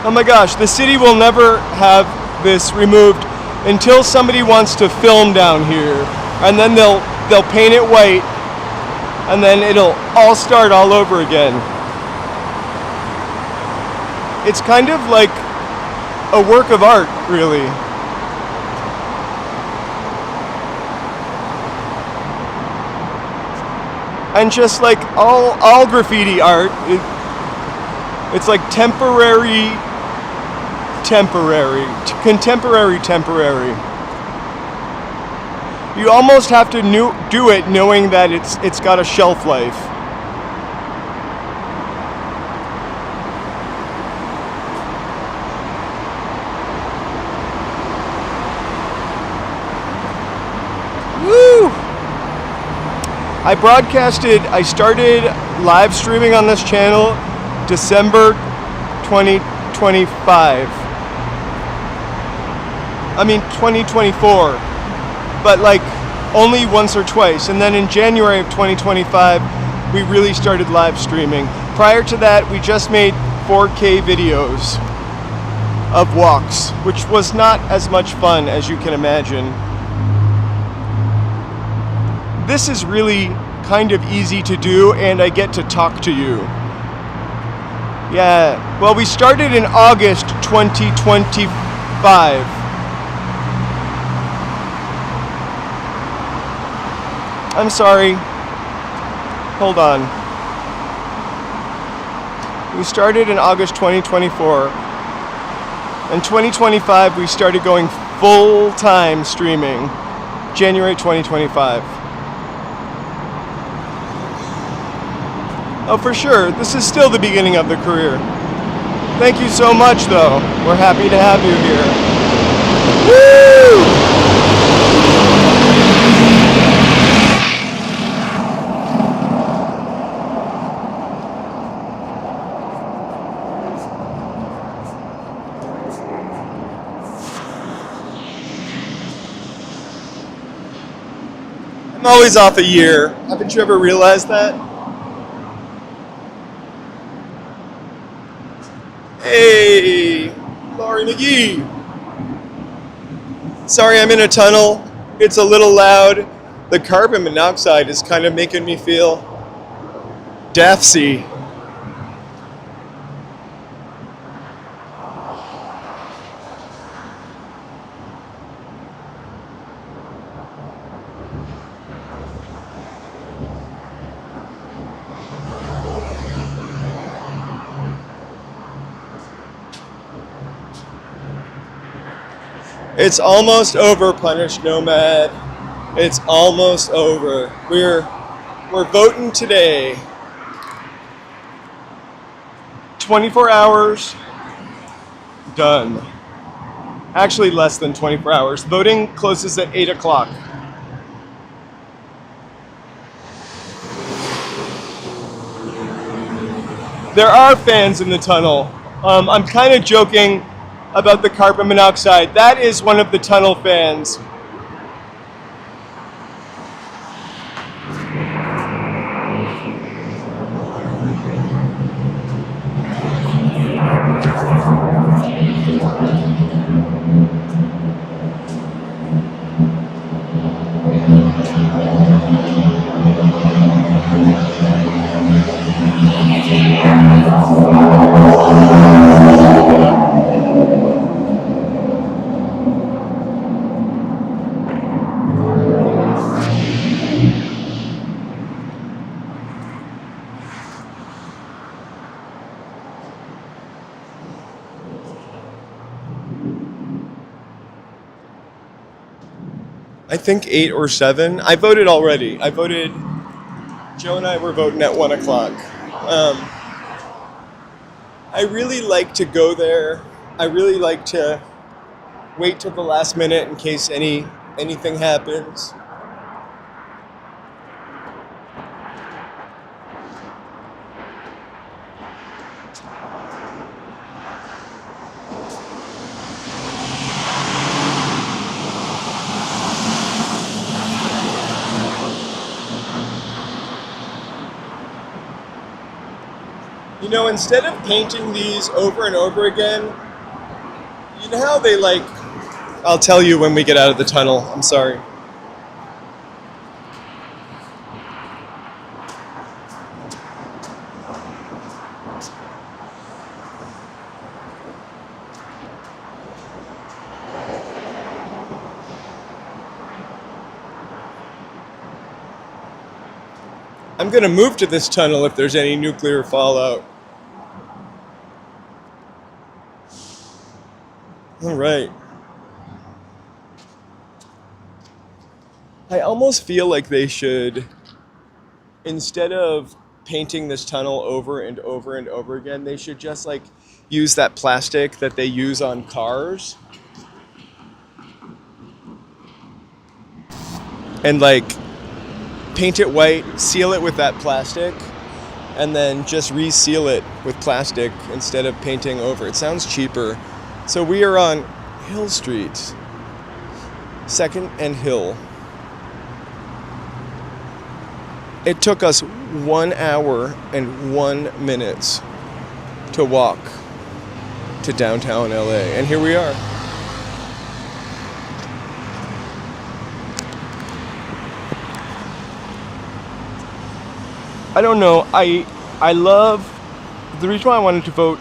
Oh my gosh, the city will never have this removed until somebody wants to film down here, and then they'll paint it white, and then it'll all start all over again. It's kind of like a work of art, really. And just like all graffiti art, it's like contemporary. You almost have to do it knowing that it's got a shelf life. Woo! I started live streaming on this channel December 2025. 2024, but like only once or twice. And then in January of 2025, we really started live streaming. Prior to that, we just made 4K videos of walks, which was not as much fun as you can imagine. This is really kind of easy to do, and I get to talk to you. Yeah, well, we started in August 2025. I'm sorry. Hold on. We started in August 2024. In 2025, we started going full-time streaming. January 2025. Oh, for sure. This is still the beginning of the career. Thank you so much, though. We're happy to have you here. Woo! I'm always off a year. Haven't you ever realized that? Hey, Laurie McGee. Sorry, I'm in a tunnel. It's a little loud. The carbon monoxide is kind of making me feel daffy. It's almost over, Punished Nomad. It's almost over. We're voting today. 24 hours. Done. Actually, less than 24 hours. Voting closes at 8 o'clock. There are fans in the tunnel. I'm kind of joking about the carbon monoxide. That is one of the tunnel fans. I think 8 or 7. I voted already. Joe and I were voting at 1 o'clock. I really like to go there. I really like to wait till the last minute in case anything happens. You know, instead of painting these over and over again, you know how they like, I'll tell you when we get out of the tunnel, I'm sorry. I'm gonna move to this tunnel if there's any nuclear fallout. All right. I almost feel like they should, instead of painting this tunnel over and over and over again, they should just like use that plastic that they use on cars and like paint it white, seal it with that plastic, and then just reseal it with plastic instead of painting over. It sounds cheaper. So we are on Hill Street. 2nd and Hill. It took us 1 hour and 1 minute to walk to downtown LA, and here we are. I don't know, I love, the reason why I wanted to vote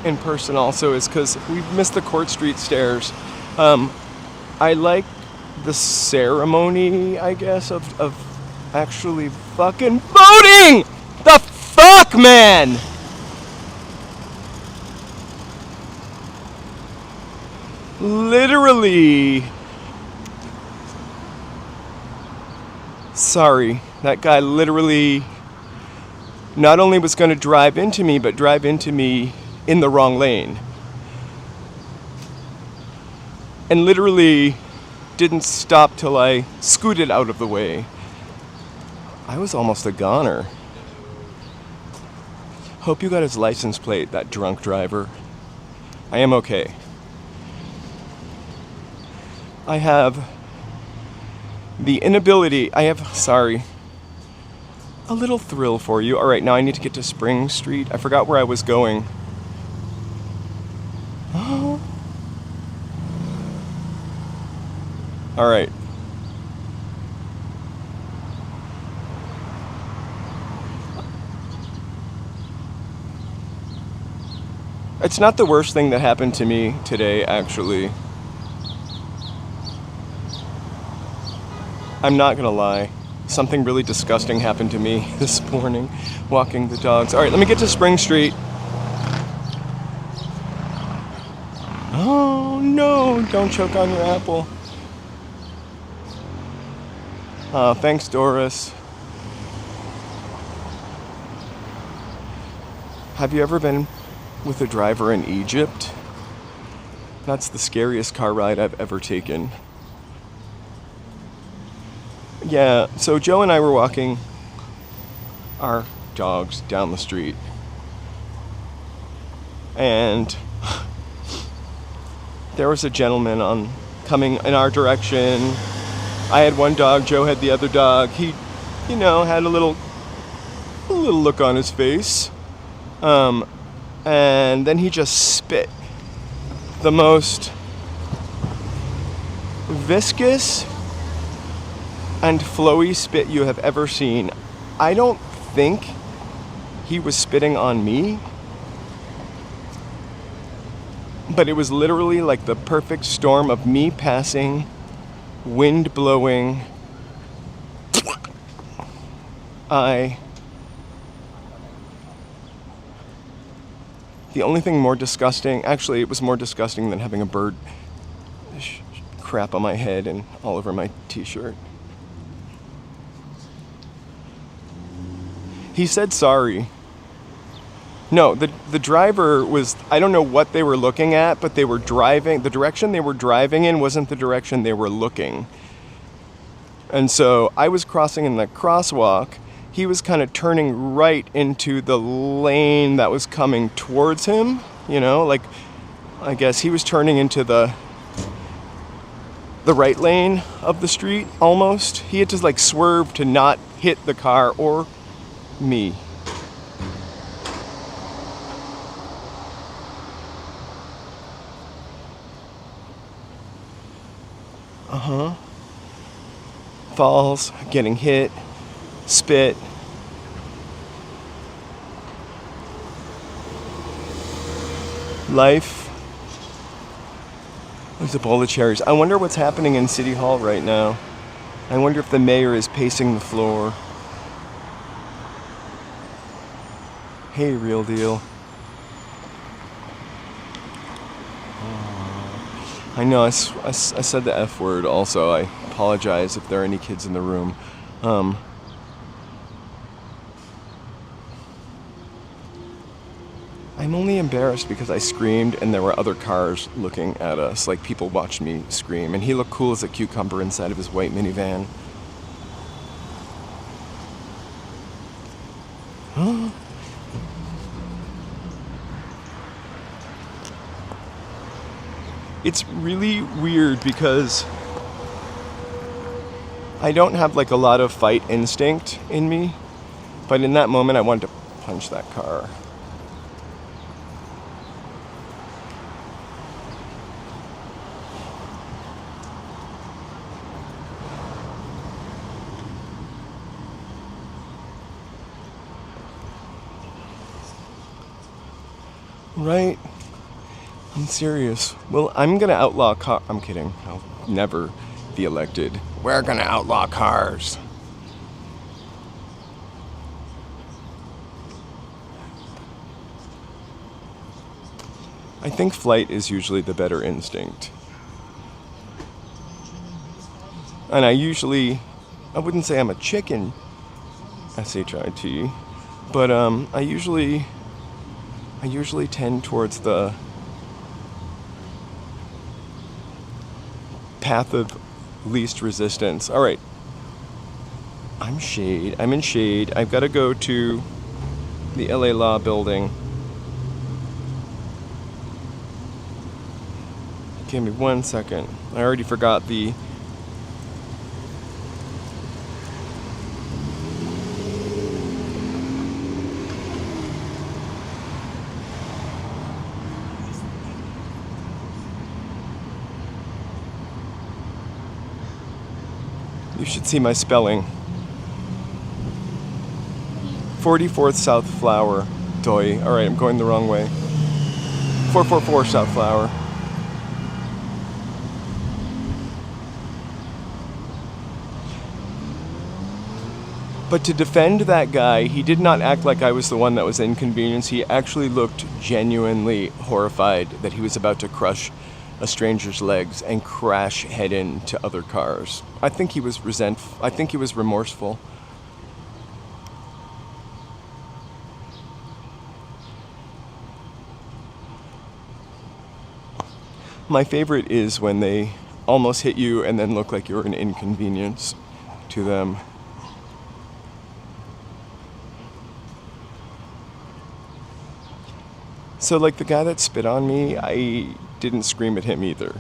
in person also is because we've missed the Court Street stairs. I like the ceremony, I guess, of actually fucking voting! The fuck, man! Literally. Sorry, that guy literally not only was going to drive into me, but drive into me in the wrong lane. And literally didn't stop till I scooted out of the way. I was almost a goner. Hope you got his license plate, that drunk driver. I am okay. I have the inability, a little thrill for you. All right, now I need to get to Spring Street. I forgot where I was going. Oh. All right. It's not the worst thing that happened to me today, actually. I'm not gonna lie. Something really disgusting happened to me this morning, walking the dogs. All right, let me get to Spring Street. Oh no, don't choke on your apple. Thanks, Doris. Have you ever been with a driver in Egypt? That's the scariest car ride I've ever taken. Yeah, so Joe and I were walking our dogs down the street. And there was a gentleman coming in our direction. I had one dog, Joe had the other dog. He, had a little look on his face. And then he just spit. The most viscous and flowy spit you have ever seen. I don't think he was spitting on me, but it was literally like the perfect storm of me passing, wind blowing. The only thing more disgusting, actually it was more disgusting than having a bird crap on my head and all over my t-shirt. He said sorry. No, the driver was, I don't know what they were looking at, but they were driving, the direction they were driving in wasn't the direction they were looking. And so I was crossing in the crosswalk. He was kind of turning right into the lane that was coming towards him, like, I guess he was turning into the right lane of the street, almost. He had to, swerve to not hit the car or me. Falls, getting hit, spit. Life. There's a bowl of cherries. I wonder what's happening in City Hall right now. I wonder if the mayor is pacing the floor. Hey, real deal. I know, I said the F word also. I apologize if there are any kids in the room. I'm only embarrassed because I screamed and there were other cars looking at us. Like, people watched me scream. And he looked cool as a cucumber inside of his white minivan. Huh? It's really weird because I don't have like a lot of fight instinct in me, but in that moment I wanted to punch that car. Right? I'm serious. Well, I'm gonna outlaw car. I'm kidding. I'll never be elected. We're gonna outlaw cars. I think flight is usually the better instinct. And I wouldn't say I'm a chicken, S-H-I-T, but I usually tend towards the path of least resistance. All right. I'm in shade. I've got to go to the LA Law building. Give me 1 second. I already forgot the... You should see my spelling. 44th South Flower, Doi. All right, I'm going the wrong way. 444 South Flower. But to defend that guy, he did not act like I was the one that was inconvenienced. He actually looked genuinely horrified that he was about to crush a stranger's legs and crash head into other cars. I think he was I think he was remorseful. My favorite is when they almost hit you and then look like you're an inconvenience to them. So like the guy that spit on me, I didn't scream at him either.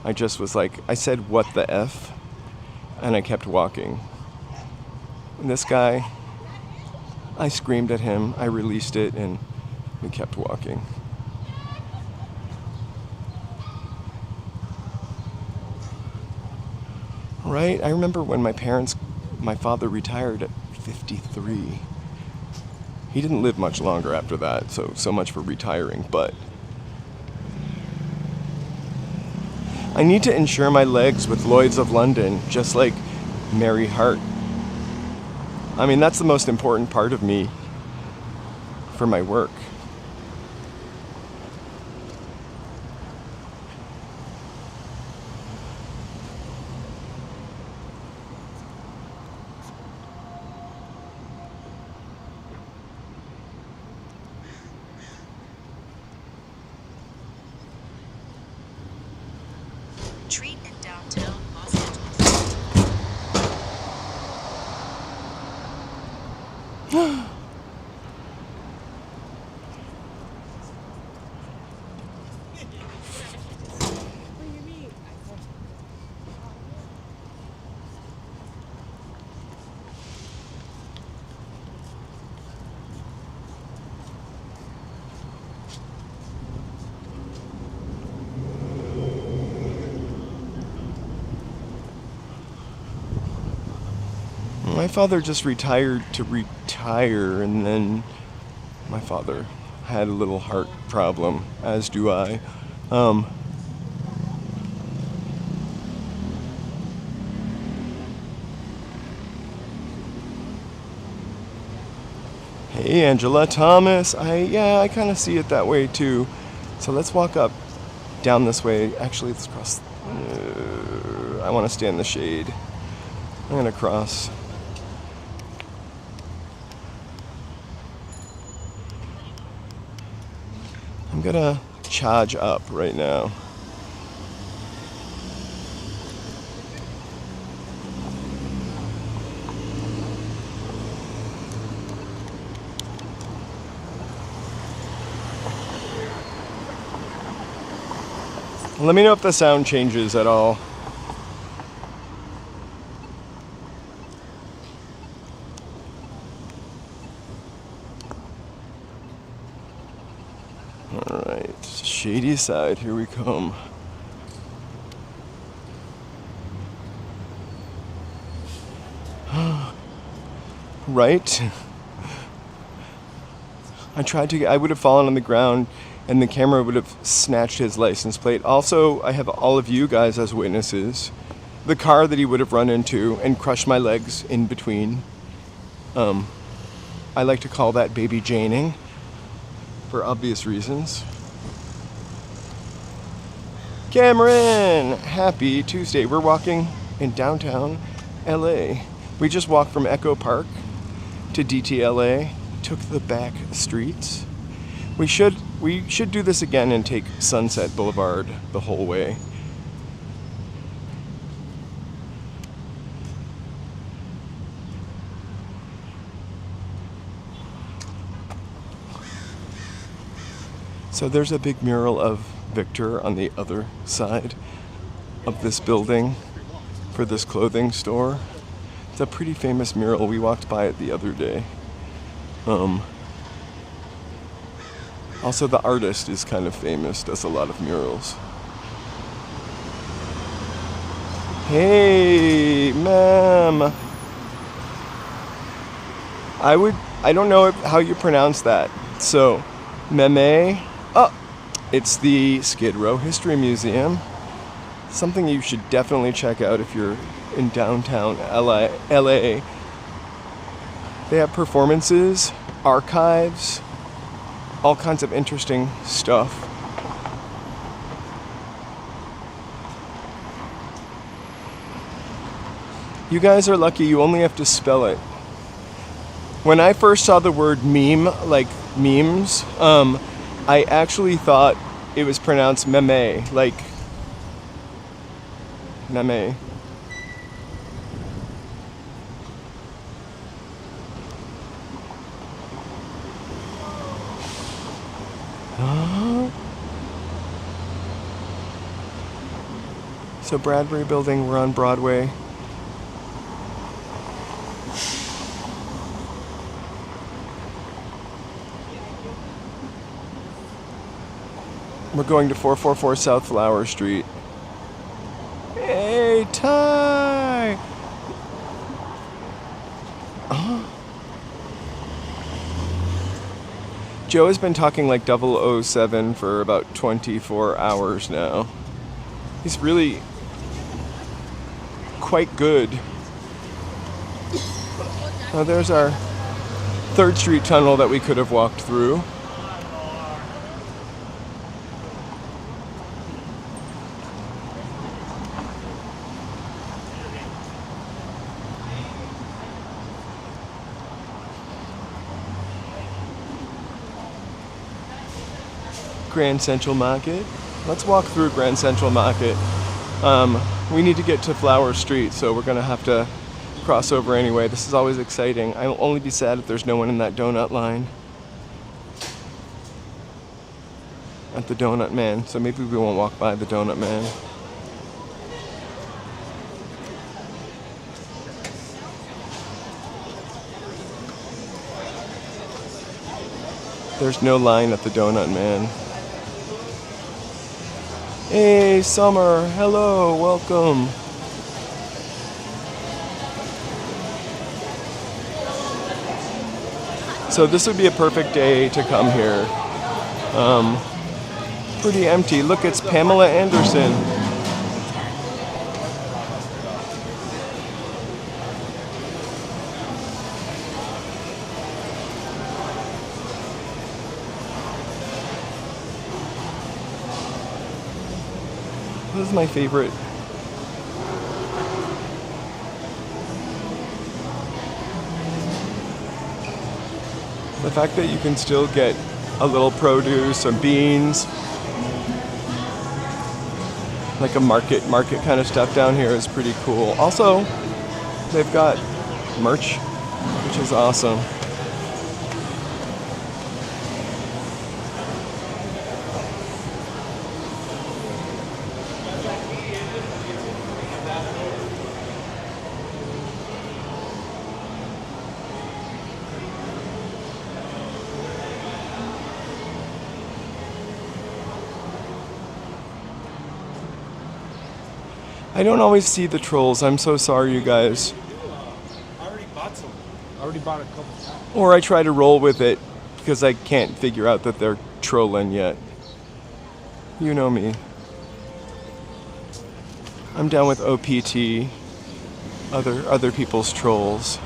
I just was like, I said, what the F? And I kept walking. And this guy, I screamed at him, I released it, and we kept walking. Right? I remember when my father retired at 53. He didn't live much longer after that, so much for retiring, but I need to insure my legs with Lloyd's of London, just like Mary Hart. I mean, that's the most important part of me for my work. Treat in downtown Los Angeles. My father just retired to retire, and then my father had a little heart problem, as do I. Hey, Angela Thomas. I kind of see it that way too. So let's walk up, down this way. Actually, let's cross. I want to stay in the shade. I'm gonna cross. I'm gonna charge up right now. Let me know if the sound changes at all. Alright, shady side, here we come. Right? I would have fallen on the ground and the camera would have snatched his license plate. Also, I have all of you guys as witnesses. The car that he would have run into and crushed my legs in between. I like to call that baby Janing for obvious reasons. Cameron! Happy Tuesday. We're walking in downtown LA. We just walked from Echo Park to DTLA, took the back streets. We should do this again and take Sunset Boulevard the whole way. So there's a big mural of Victor on the other side of this building for this clothing store. It's a pretty famous mural. We walked by it the other day. Also, the artist is kind of famous, does a lot of murals. Hey, ma'am. I don't know how you pronounce that. So, meme. Oh, it's the Skid Row History Museum. Something you should definitely check out if you're in downtown LA. They have performances, archives, all kinds of interesting stuff. You guys are lucky, you only have to spell it. When I first saw the word meme, like memes, I actually thought it was pronounced meme, like meme. So Bradbury Building, we're on Broadway. We're going to 444 South Flower Street. Hey, Ty! Joe has been talking like 007 for about 24 hours now. He's really quite good. Oh, there's our 3rd Street tunnel that we could have walked through. Grand Central Market. Let's walk through Grand Central Market. We need to get to Flower Street, so we're gonna have to cross over anyway. This is always exciting. I'll only be sad if there's no one in that donut line at the Donut Man, so maybe we won't walk by the Donut Man. There's no line at the Donut Man. Hey, Summer, hello, welcome. So this would be a perfect day to come here. Pretty empty. Look, it's Pamela Anderson. This is my favorite. The fact that you can still get a little produce, some beans, like a market kind of stuff down here is pretty cool. Also, they've got merch, which is awesome. I don't always see the trolls. I'm so sorry, you guys. I already bought some. I already bought a couple times. Or I try to roll with it because I can't figure out that they're trolling yet. You know me. I'm down with OPT, other people's trolls.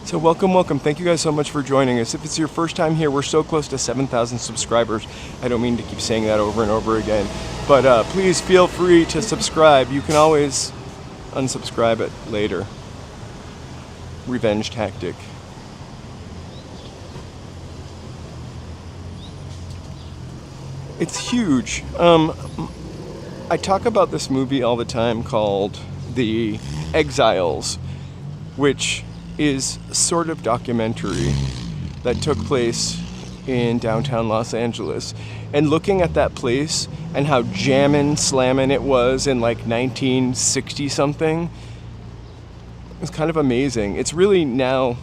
So welcome. Thank you guys so much for joining us. If it's your first time here, we're so close to 7,000 subscribers. I don't mean to keep saying that over and over again. But please feel free to subscribe. You can always unsubscribe it later. Revenge tactic. It's huge. I talk about this movie all the time called The Exiles, which is a sort of documentary that took place in downtown Los Angeles. And looking at that place and how jammin' slammin' it was in like 1960 something, it's kind of amazing. It's really now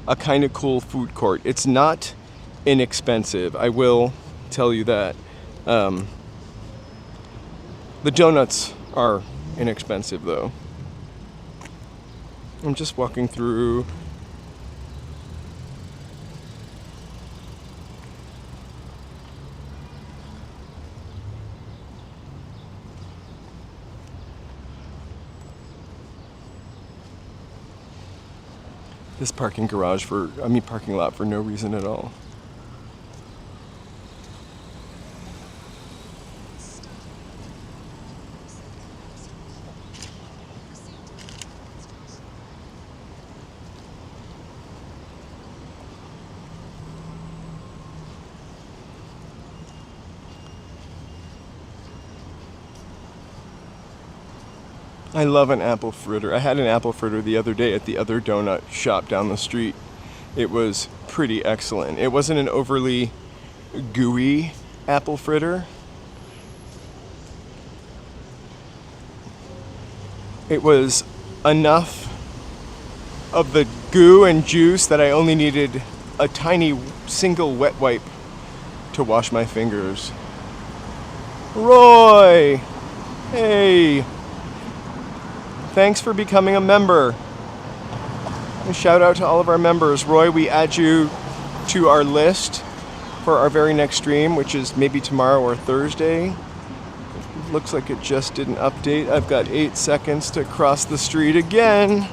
a kind of cool food court. It's not inexpensive, I will tell you that. The donuts are inexpensive though. I'm just walking through. This parking lot for no reason at all. I love an apple fritter. I had an apple fritter the other day at the other donut shop down the street. It was pretty excellent. It wasn't an overly gooey apple fritter. It was enough of the goo and juice that I only needed a tiny single wet wipe to wash my fingers. Roy! Hey! Thanks for becoming a member. A shout out to all of our members. Roy, we add you to our list for our very next stream, which is maybe tomorrow or Thursday. Looks like it just did an update. I've got 8 seconds to cross the street again.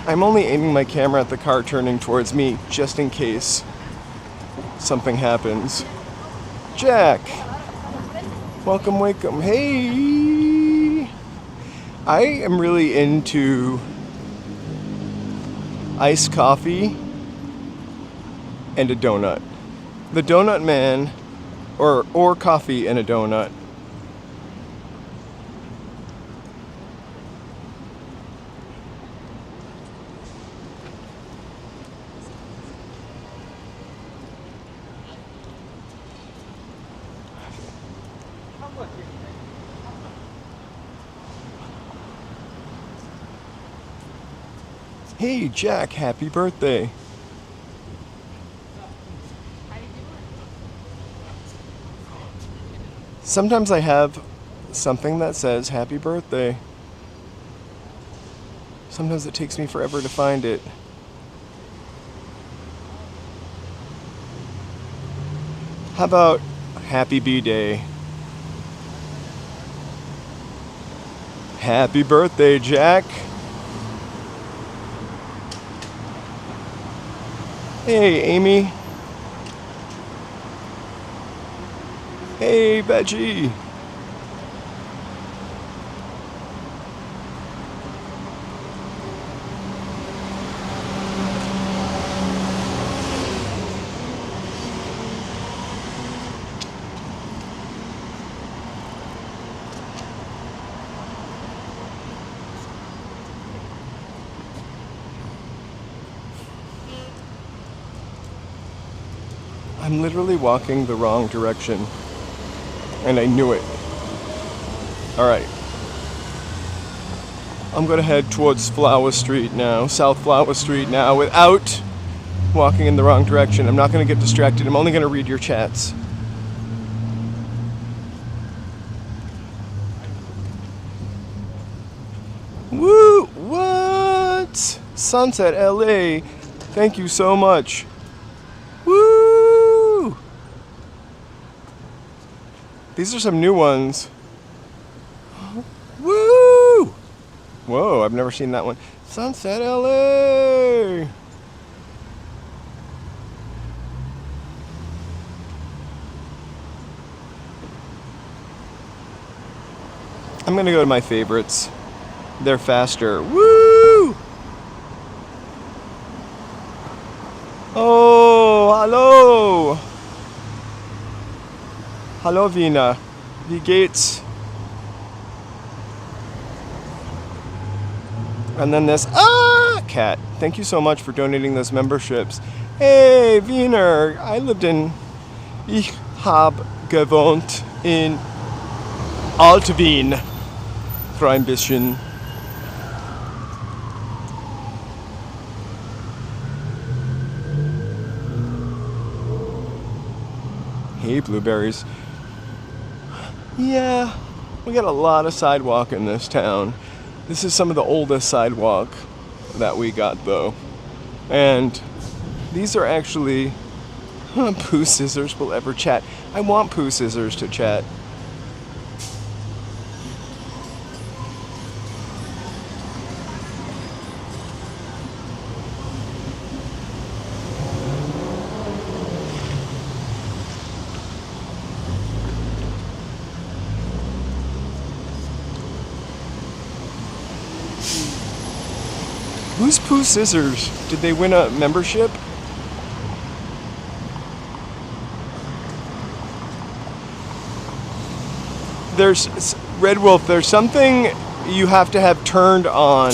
I'm only aiming my camera at the car turning towards me, just in case something happens. Jack! Welcome. Hey! I am really into iced coffee and a donut. The donut man, or coffee and a donut. Hey Jack, happy birthday. Sometimes I have something that says happy birthday. Sometimes it takes me forever to find it. How about happy B-Day? Happy birthday, Jack. Hey, Amy. Hey, Veggie. I'm literally walking the wrong direction, and I knew it. Alright. I'm gonna head towards Flower Street now, South Flower Street now, without walking in the wrong direction. I'm not going to get distracted. I'm only going to read your chats. Woo! What? Sunset LA. Thank you so much. Woo! These are some new ones. Woo! Whoa, I've never seen that one. Sunset LA. I'm gonna go to my favorites. They're faster. Woo! Oh, hallo! Hallo, Wiener. Wie geht's? And then this, cat. Thank you so much for donating those memberships. Hey, Wiener. Ich hab gewohnt in Alt-Wien. Für ein bisschen. Hey, blueberries. Yeah, we got a lot of sidewalk in this town. This is some of the oldest sidewalk that we got, though. And these are actually... Pooh Scissors will ever chat. I want Pooh Scissors to chat. Who's Pooh Scissors? Did they win a membership? There's Red Wolf. There's something you have to have turned on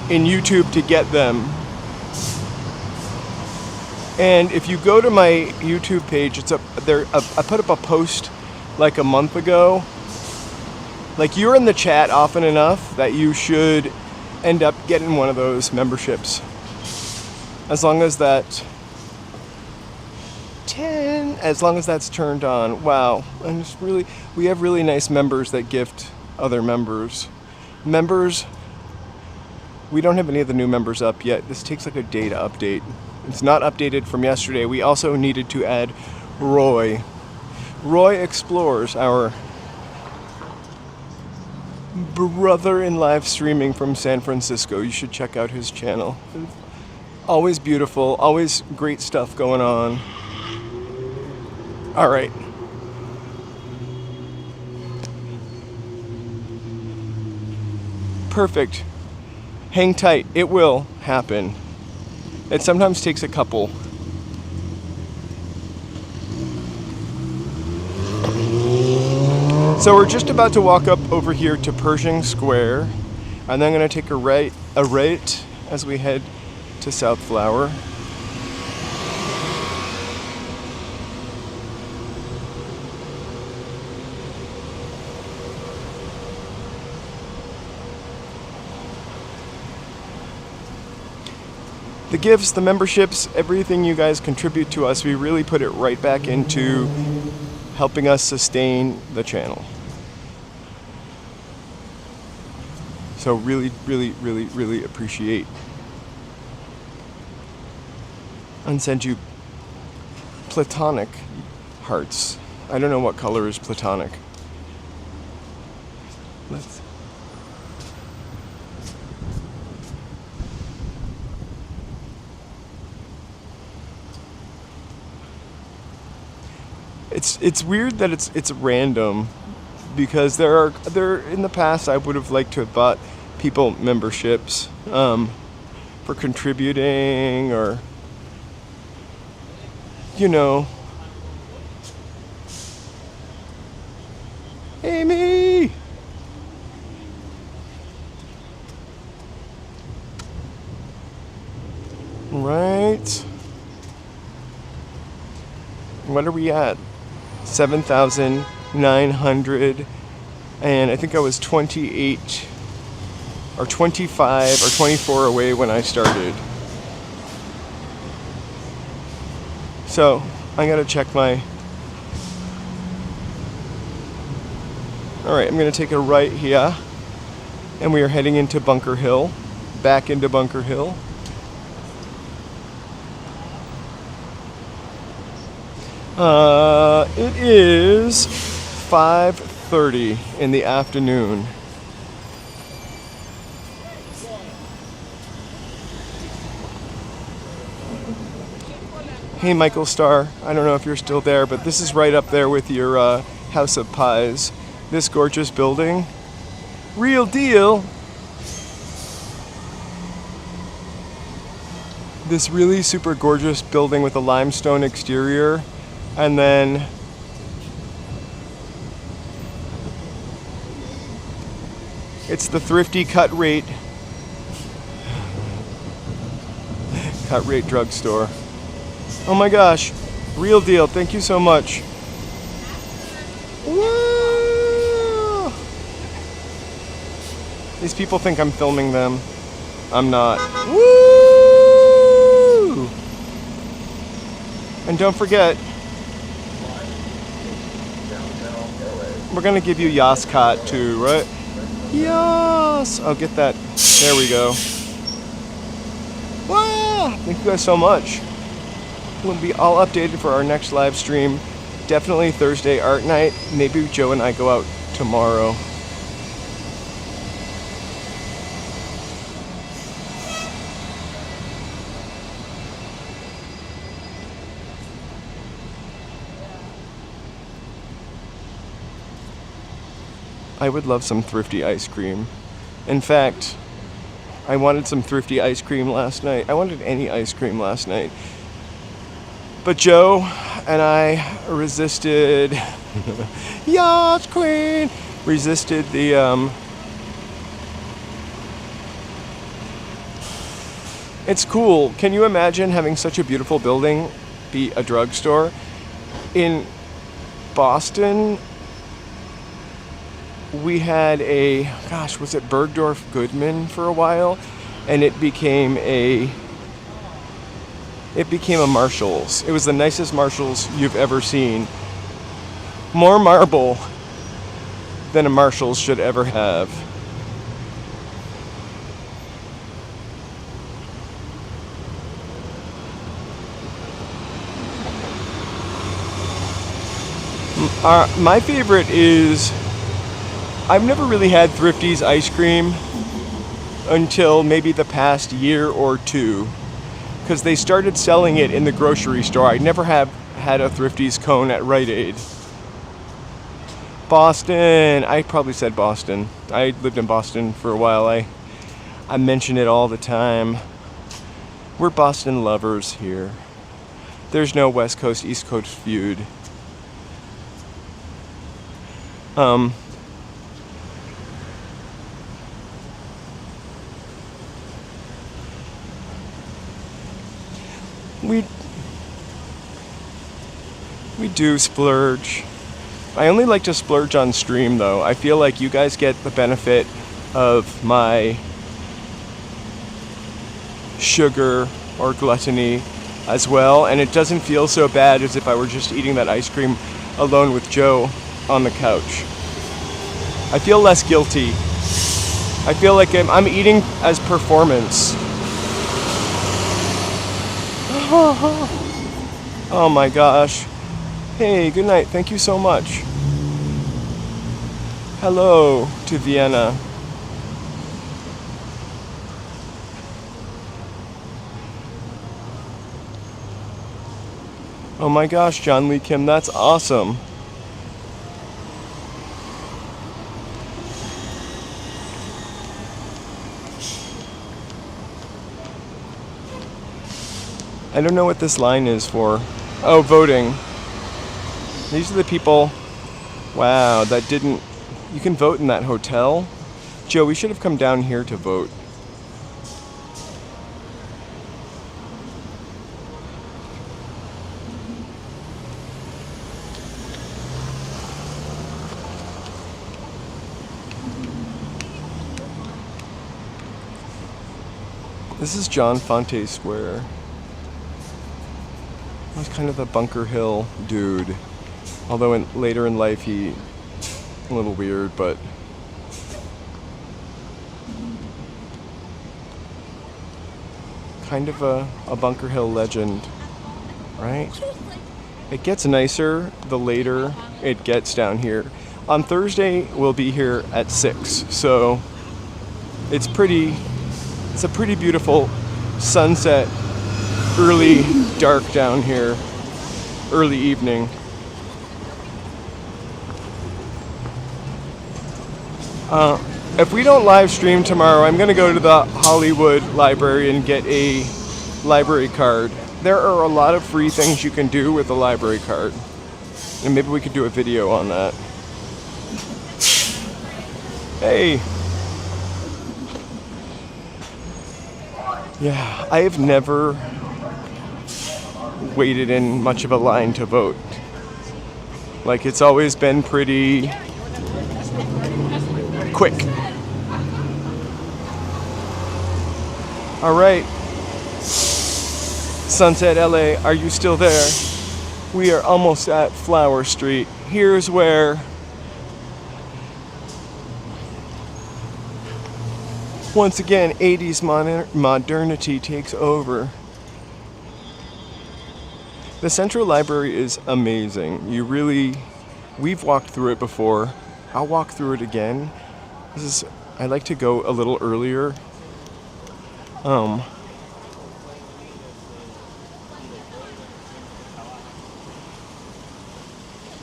in YouTube to get them. And if you go to my YouTube page, it's up there. I put up a post like a month ago. Like, you're in the chat often enough that you should end up getting one of those memberships. As long as that's turned on. Wow. And it's really, we have really nice members that gift other members. Members, we don't have any of the new members up yet. This takes like a day to update. It's not updated from yesterday. We also needed to add Roy. Roy Explores, our brother in live streaming from San Francisco. You should check out his channel. Always beautiful, always great stuff going on. All right. Perfect. Hang tight. It will happen. It sometimes takes a couple. So we're just about to walk up over here to Pershing Square, and then I'm going to take a right as we head to South Flower. The gifts, the memberships, everything you guys contribute to us, we really put it right back into helping us sustain the channel. So really, really, really, really appreciate and send you platonic hearts. I don't know what color is platonic. Let's... It's weird that it's random, because there in the past I would have liked to have bought people memberships for contributing, or you know. Amy! Right. What are we at? 7,900, and I think I was 28 or 25 or 24 away when I started. So I gotta check my... Alright, I'm gonna take a right here. And we are heading into Bunker Hill. Back into Bunker Hill. It is 5:30 in the afternoon. Hey Michael Starr, I don't know if you're still there, but this is right up there with your House of Pies. This gorgeous building. Real deal. This really super gorgeous building with a limestone exterior. And then it's the Thrifty Cut Rate drugstore. Oh my gosh, real deal. Thank you so much. Woo! These people think I'm filming them. I'm not. Woo! And don't forget, we're gonna give you Yaskat too, right? Yas! I'll get that. There we go. Wow! Thank you guys so much. We'll be all updated for our next live stream. Definitely Thursday art night. Maybe Joe and I go out tomorrow. I would love some Thrifty ice cream. In fact, I wanted some Thrifty ice cream last night. I wanted any ice cream last night. But Joe and I resisted, Yacht Queen, resisted the, it's cool. Can you imagine having such a beautiful building be a drugstore? In Boston, we had a, gosh, was it Bergdorf Goodman for a while? And it became a Marshall's. It was the nicest Marshall's you've ever seen. More marble than a Marshall's should ever have. My favorite is, I've never really had Thrifty's ice cream until maybe the past year or two, because they started selling it in the grocery store. I never have had a Thrifty's cone at Rite Aid. Boston, I probably said Boston. I lived in Boston for a while. I mention it all the time. We're Boston lovers here. There's no West Coast, East Coast feud. We do splurge. I only like to splurge on stream though. I feel like you guys get the benefit of my sugar or gluttony as well, and it doesn't feel so bad as if I were just eating that ice cream alone with Joe on the couch. I feel less guilty. I feel like I'm eating as performance. Oh my gosh. Hey, good night. Thank you so much. Hello to Vienna. Oh my gosh, John Lee Kim, that's awesome. I don't know what this line is for. Oh, voting. These are the people, wow, that didn't, you can vote in that hotel. Joe, we should have come down here to vote. This is John Fonte Square. He was kind of a Bunker Hill dude. Although later in life he a little weird, but kind of a Bunker Hill legend, right? It gets nicer the later it gets down here. On Thursday we'll be here at 6, so it's a pretty beautiful sunset, early dark down here, early evening. If we don't live stream tomorrow, I'm going to go to the Hollywood Library and get a library card. There are a lot of free things you can do with a library card. And maybe we could do a video on that. Hey! Yeah, I have never waited in much of a line to vote. Like, it's always been pretty quick. All right, Sunset LA, are you still there? We are almost at Flower Street. Here's where once again 80s modernity takes over. The Central Library is amazing. We've walked through it before. I'll walk through it again. I like to go a little earlier.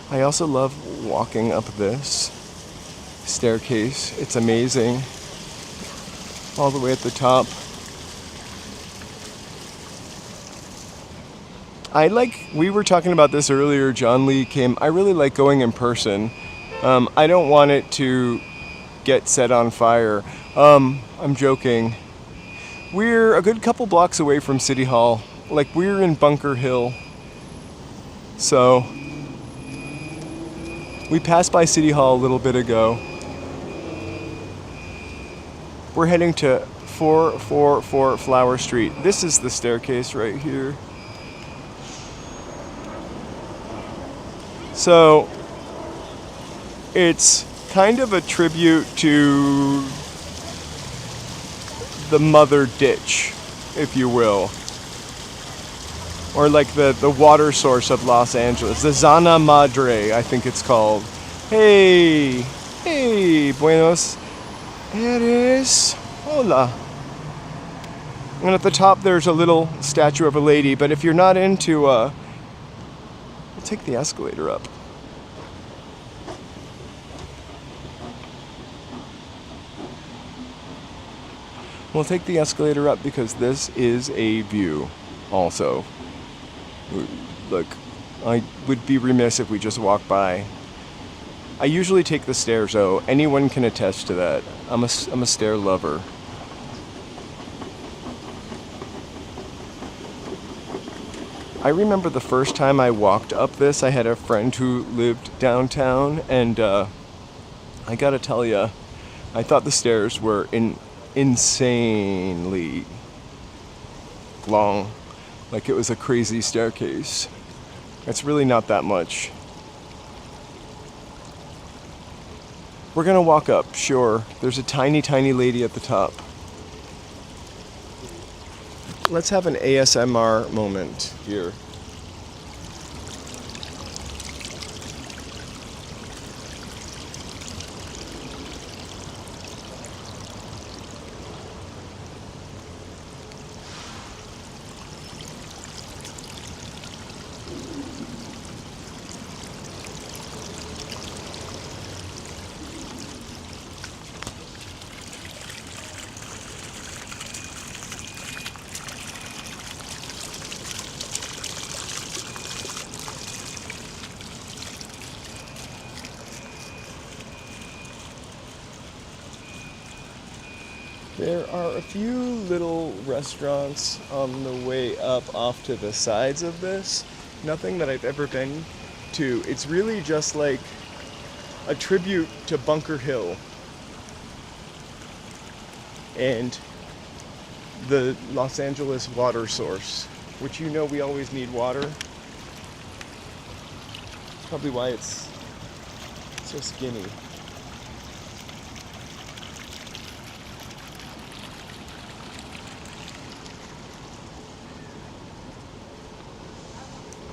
I also love walking up this staircase. It's amazing. All the way at the top. We were talking about this earlier, John Lee came. I really like going in person. I don't want it to get set on fire. I'm joking. We're a good couple blocks away from City Hall. Like, we're in Bunker Hill. So, we passed by City Hall a little bit ago. We're heading to 444 Flower Street. This is the staircase right here. So, it's kind of a tribute to the mother ditch, if you will. Or like the water source of Los Angeles. The Zana Madre, I think it's called. Hey, buenos aires. Hola. And at the top there's a little statue of a lady, but if you're not into, we'll take the escalator up. We'll take the escalator up because this is a view also. Look, I would be remiss if we just walked by. I usually take the stairs though. Anyone can attest to that. I'm a stair lover. I remember the first time I walked up this, I had a friend who lived downtown, and I gotta tell ya, I thought the stairs were insanely long. Like it was a crazy staircase. It's really not that much. We're gonna walk up, sure. There's a tiny, tiny lady at the top. Let's have an ASMR moment here. There are a few little restaurants on the way up off to the sides of this. Nothing that I've ever been to. It's really just like a tribute to Bunker Hill. And the Los Angeles water source, which you know we always need water. Probably why it's so skinny.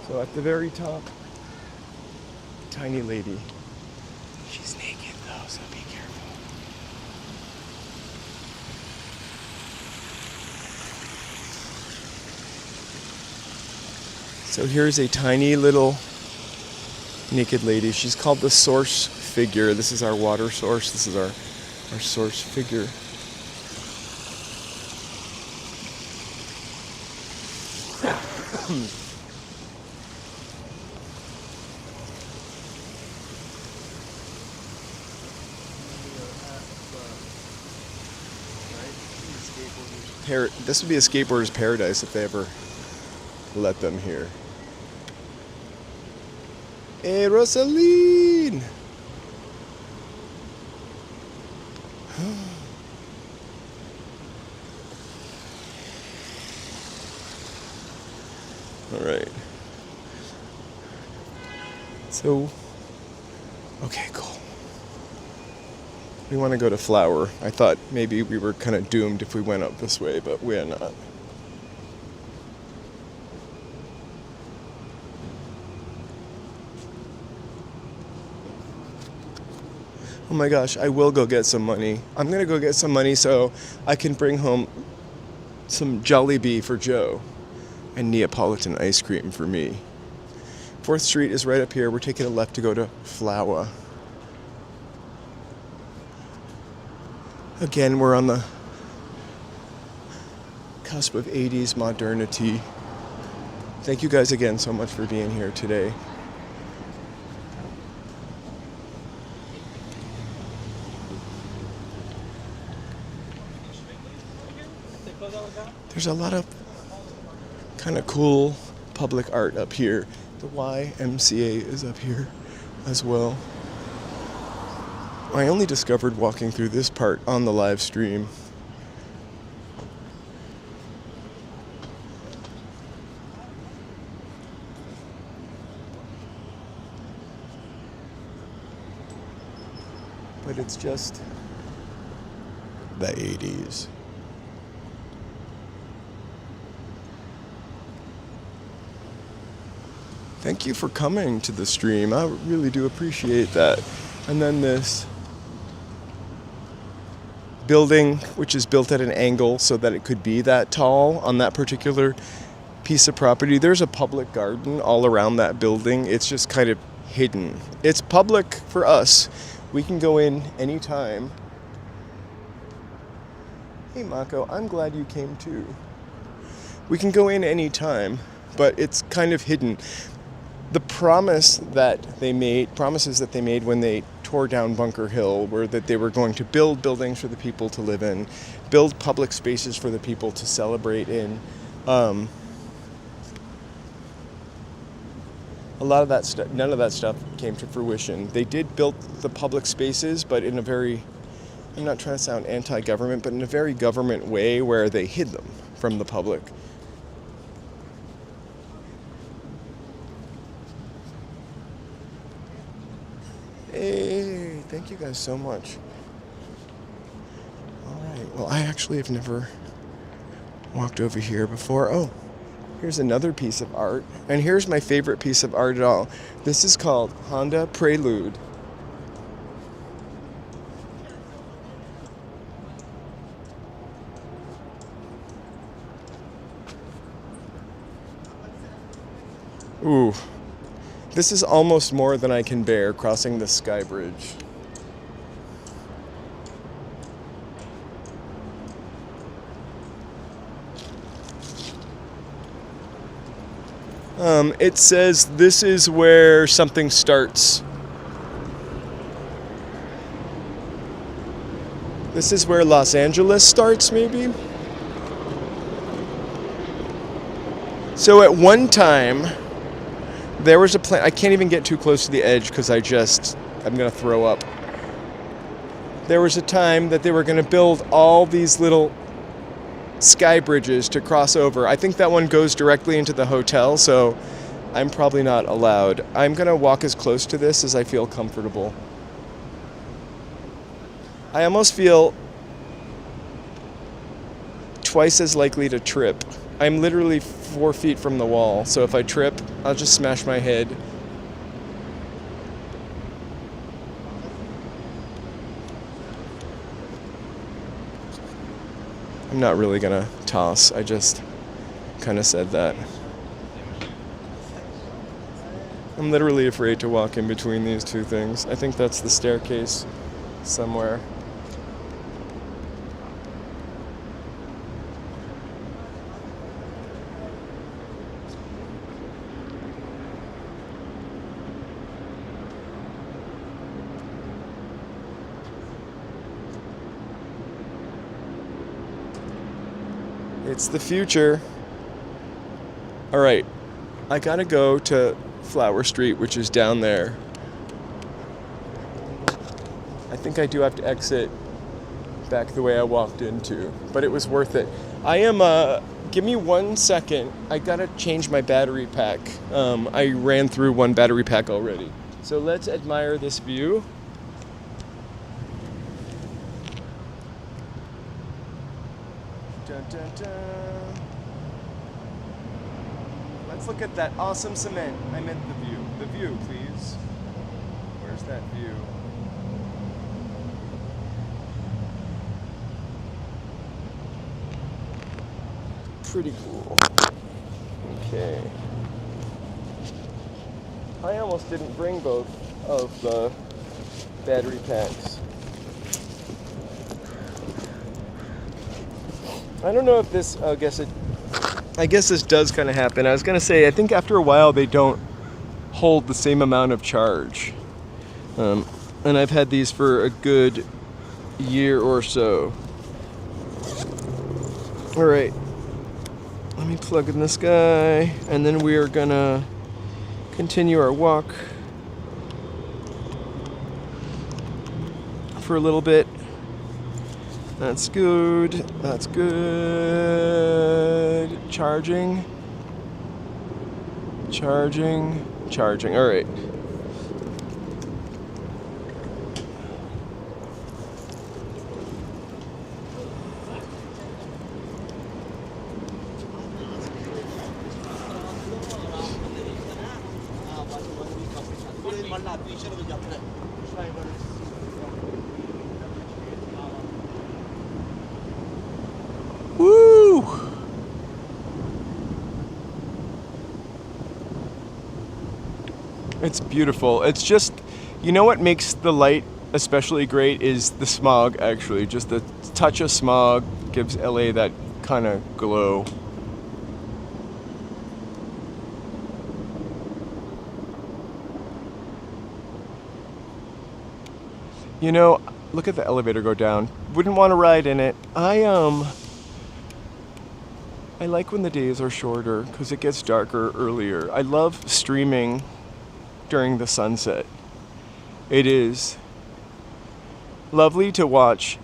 So at the very top, tiny lady. She's naked though, so be careful. So here's a tiny little naked lady. She's called the source figure. This is our water source. This is our source figure. This would be a skateboarder's paradise if they ever let them here. Hey, Rosaline! All right. So, okay, cool. We want to go to Flower. I thought maybe we were kind of doomed if we went up this way, but we're not. Oh my gosh, I will go get some money. I'm going to go get some money so I can bring home some Jollibee for Joe and Neapolitan ice cream for me. 4th Street is right up here. We're taking a left to go to Flower. Again, we're on the cusp of 80s modernity. Thank you guys again so much for being here today. There's a lot of kind of cool public art up here. The YMCA is up here as well. I only discovered walking through this part on the live stream. But it's just the 80s. Thank you for coming to the stream. I really do appreciate that. And then this building, which is built at an angle so that it could be that tall on that particular piece of property. There's a public garden all around that building. It's just kind of hidden. It's public for us. We can go in anytime. Hey Mako, I'm glad you came too. We can go in anytime, but it's kind of hidden. The promises that they made when they tore down Bunker Hill were that they were going to build buildings for the people to live in, build public spaces for the people to celebrate in. A lot of that stuff, none of that stuff came to fruition. They did build the public spaces, but in a very, I'm not trying to sound anti-government, but in a very government way where they hid them from the public. Hey, thank you guys so much. All right, well, I actually have never walked over here before. Oh, here's another piece of art. And here's my favorite piece of art at all. This is called Honda Prelude. Ooh. This is almost more than I can bear crossing the sky bridge. It says this is where something starts. This is where Los Angeles starts, maybe? So at one time, there was a plan. I can't even get too close to the edge because I'm going to throw up. There was a time that they were going to build all these little sky bridges to cross over. I think that one goes directly into the hotel, so I'm probably not allowed. I'm gonna walk as close to this as I feel comfortable. I almost feel twice as likely to trip. I'm literally 4 feet from the wall, so if I trip, I'll just smash my head. I'm not really gonna toss, I just kind of said that. I'm literally afraid to walk in between these two things. I think that's the staircase somewhere. It's the future. All right, I gotta go to Flower Street, which is down there. I think I do have to exit back the way I walked into, but it was worth it. Give me 1 second. I gotta change my battery pack. I ran through one battery pack already. So let's admire this view. Dun, dun, dun. Let's look at that awesome cement. I meant the view. The view, please. Where's that view? Pretty cool. Okay. I almost didn't bring both of the battery packs. I don't know if this, I guess this does kind of happen. I was going to say, I think after a while they don't hold the same amount of charge. And I've had these for a good year or so. All right, let me plug in this guy, and then we are going to continue our walk for a little bit. That's good. That's good. Charging. Charging. Charging. All right. Woo! It's beautiful. It's just, you know what makes the light especially great is the smog, actually. Just the touch of smog gives LA that kind of glow. You know, look at the elevator go down. Wouldn't want to ride in it. I like when the days are shorter because it gets darker earlier. I love streaming during the sunset. It is lovely to watch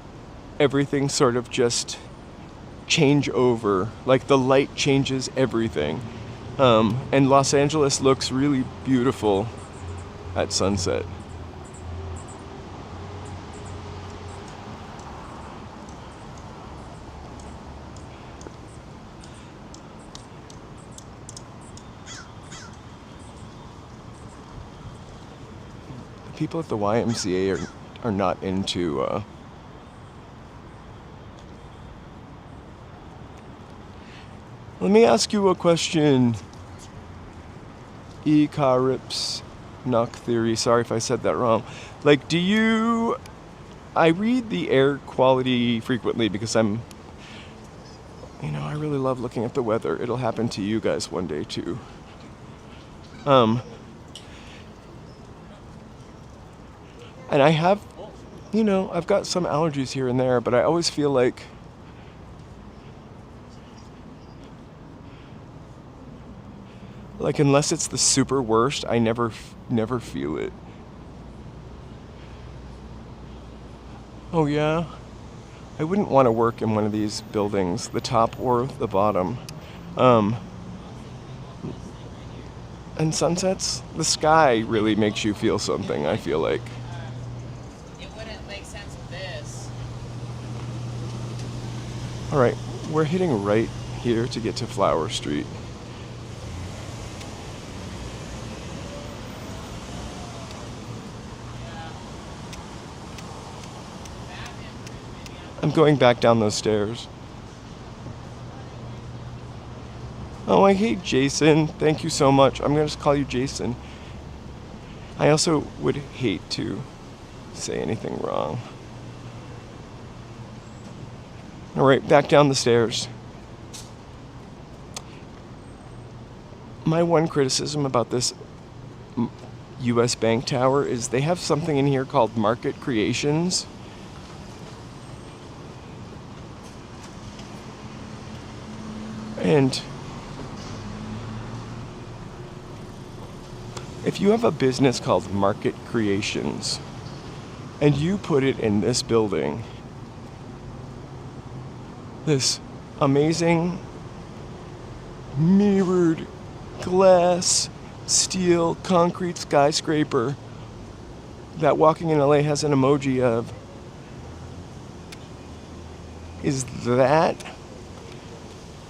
everything sort of just change over. Like the light changes everything. And Los Angeles looks really beautiful at sunset. People at the YMCA are not into Let me ask you a question. Ecarips Nuck Theory. Sorry if I said that wrong. Like, I read the air quality frequently because I really love looking at the weather. It'll happen to you guys one day too. And I have, I've got some allergies here and there, but I always feel like unless it's the super worst, I never feel it. Oh yeah? I wouldn't want to work in one of these buildings, the top or the bottom. And sunsets, the sky really makes you feel something, I feel like. It wouldn't make sense with this. All right, we're hitting right here to get to Flower Street. I'm going back down those stairs. Oh, I hate Jason. Thank you so much. I'm going to just call you Jason. I also would hate to say anything wrong. All right, back down the stairs. My one criticism about this U.S. Bank Tower is they have something in here called Market Creations. And if you have a business called Market Creations and you put it in this building, this amazing mirrored glass, steel, concrete skyscraper that Walking in LA has an emoji of, is that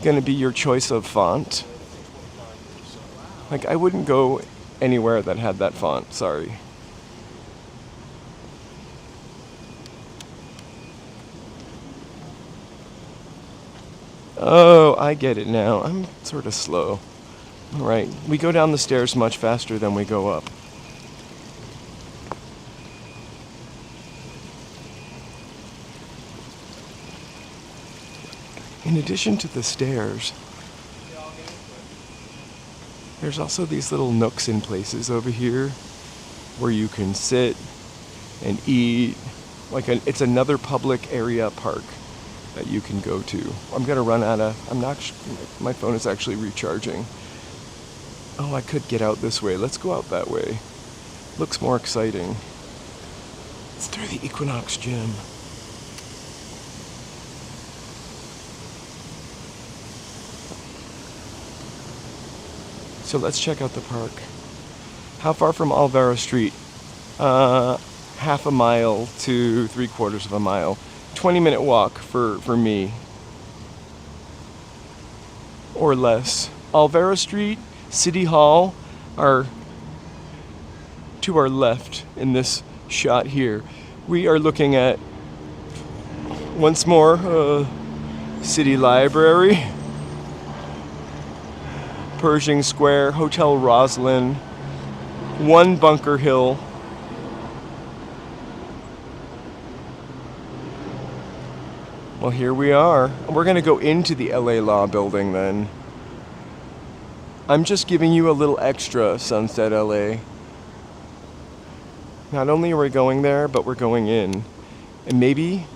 going to be your choice of font? Like, I wouldn't go anywhere that had that font, sorry. Oh, I get it now. I'm sort of slow. All right, we go down the stairs much faster than we go up. In addition to the stairs, there's also these little nooks and places over here where you can sit and eat. It's another public area park that you can go to. I'm gonna run out of, my phone is actually recharging. Oh, I could get out this way. Let's go out that way. Looks more exciting. It's through the Equinox Gym. So let's check out the park. How far from Alvaro Street? Half a mile to 3/4 of a mile. 20-minute walk for me. Or less. Alvaro Street, City Hall are to our left in this shot here. We are looking at, once more, City Library, Pershing Square, Hotel Roslyn, One Bunker Hill, well, here we are. We're going to go into the LA Law building then. I'm just giving you a little extra, Sunset LA. Not only are we going there, but we're going in. And maybe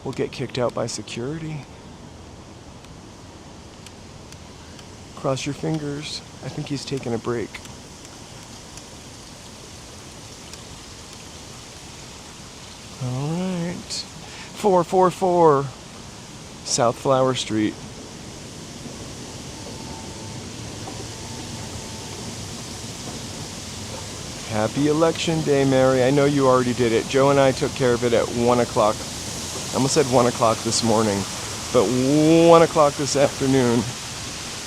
we'll get kicked out by security. Cross your fingers. I think he's taking a break. All right. 444 South Flower Street. Happy Election Day, Mary. I know you already did it. Joe and I took care of it at 1 o'clock. I almost said 1 o'clock this morning, but 1 o'clock this afternoon.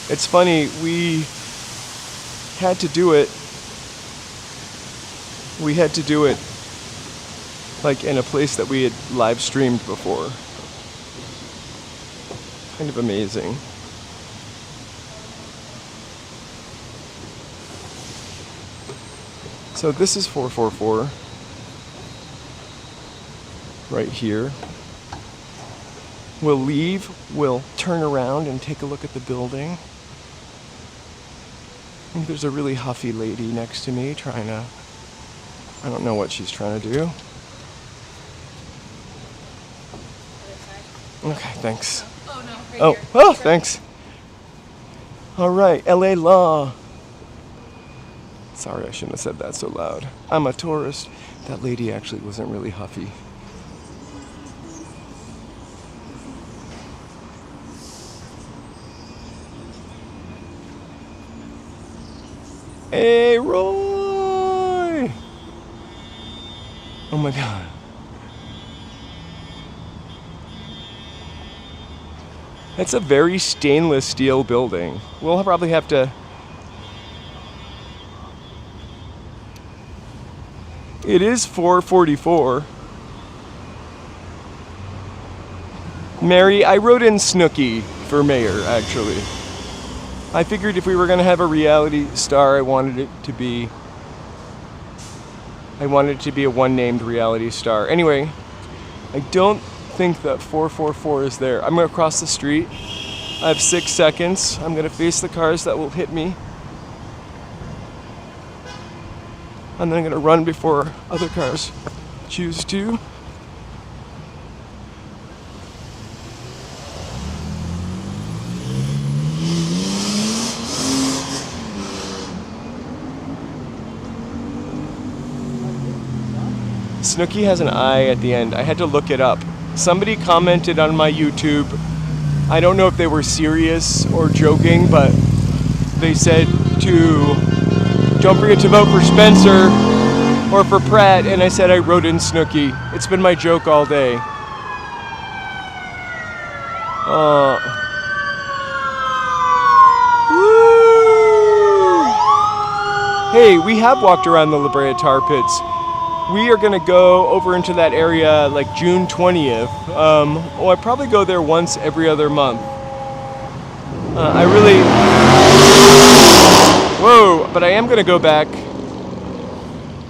It's funny, we had to do it. We had to do it like in a place that we had live streamed before. Kind of amazing. So this is 444, right here. We'll leave, we'll turn around and take a look at the building. I think there's a really huffy lady next to me trying to, I don't know what she's trying to do. Okay, thanks. Oh, no, right Oh, here. oh, thanks. All right, LA Law. Sorry, I shouldn't have said that so loud. I'm a tourist. That lady actually wasn't really huffy. Hey, Roy! Oh my god. It's a very stainless steel building. We'll probably have to... It is 4:44. Mary, I wrote in Snooki for mayor, actually. I figured if we were going to have a reality star, I wanted it to be a one-named reality star. Anyway, I don't think that 444 is there. I'm going to cross the street. I have 6 seconds. I'm going to face the cars that will hit me. And then I'm going to run before other cars choose to. Snooki has an I at the end. I had to look it up. Somebody commented on my YouTube. I don't know if they were serious or joking, but they said don't forget to vote for Spencer or for Pratt, and I said I wrote in Snooki. It's been my joke all day. Woo! Hey, we have walked around the La Brea Tar Pits. We are going to go over into that area like June 20th. I probably go there once every other month. But I am going to go back.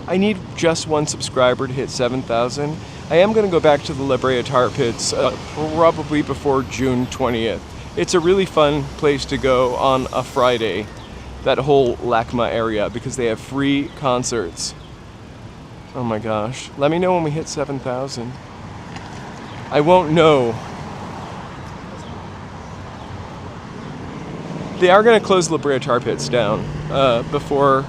I need just one subscriber to hit 7,000. I am going to go back to the La Brea Tar Pits probably before June 20th. It's a really fun place to go on a Friday, that whole LACMA area, because they have free concerts. Oh my gosh. Let me know when we hit 7,000. I won't know. They are going to close La Brea Tar Pits down before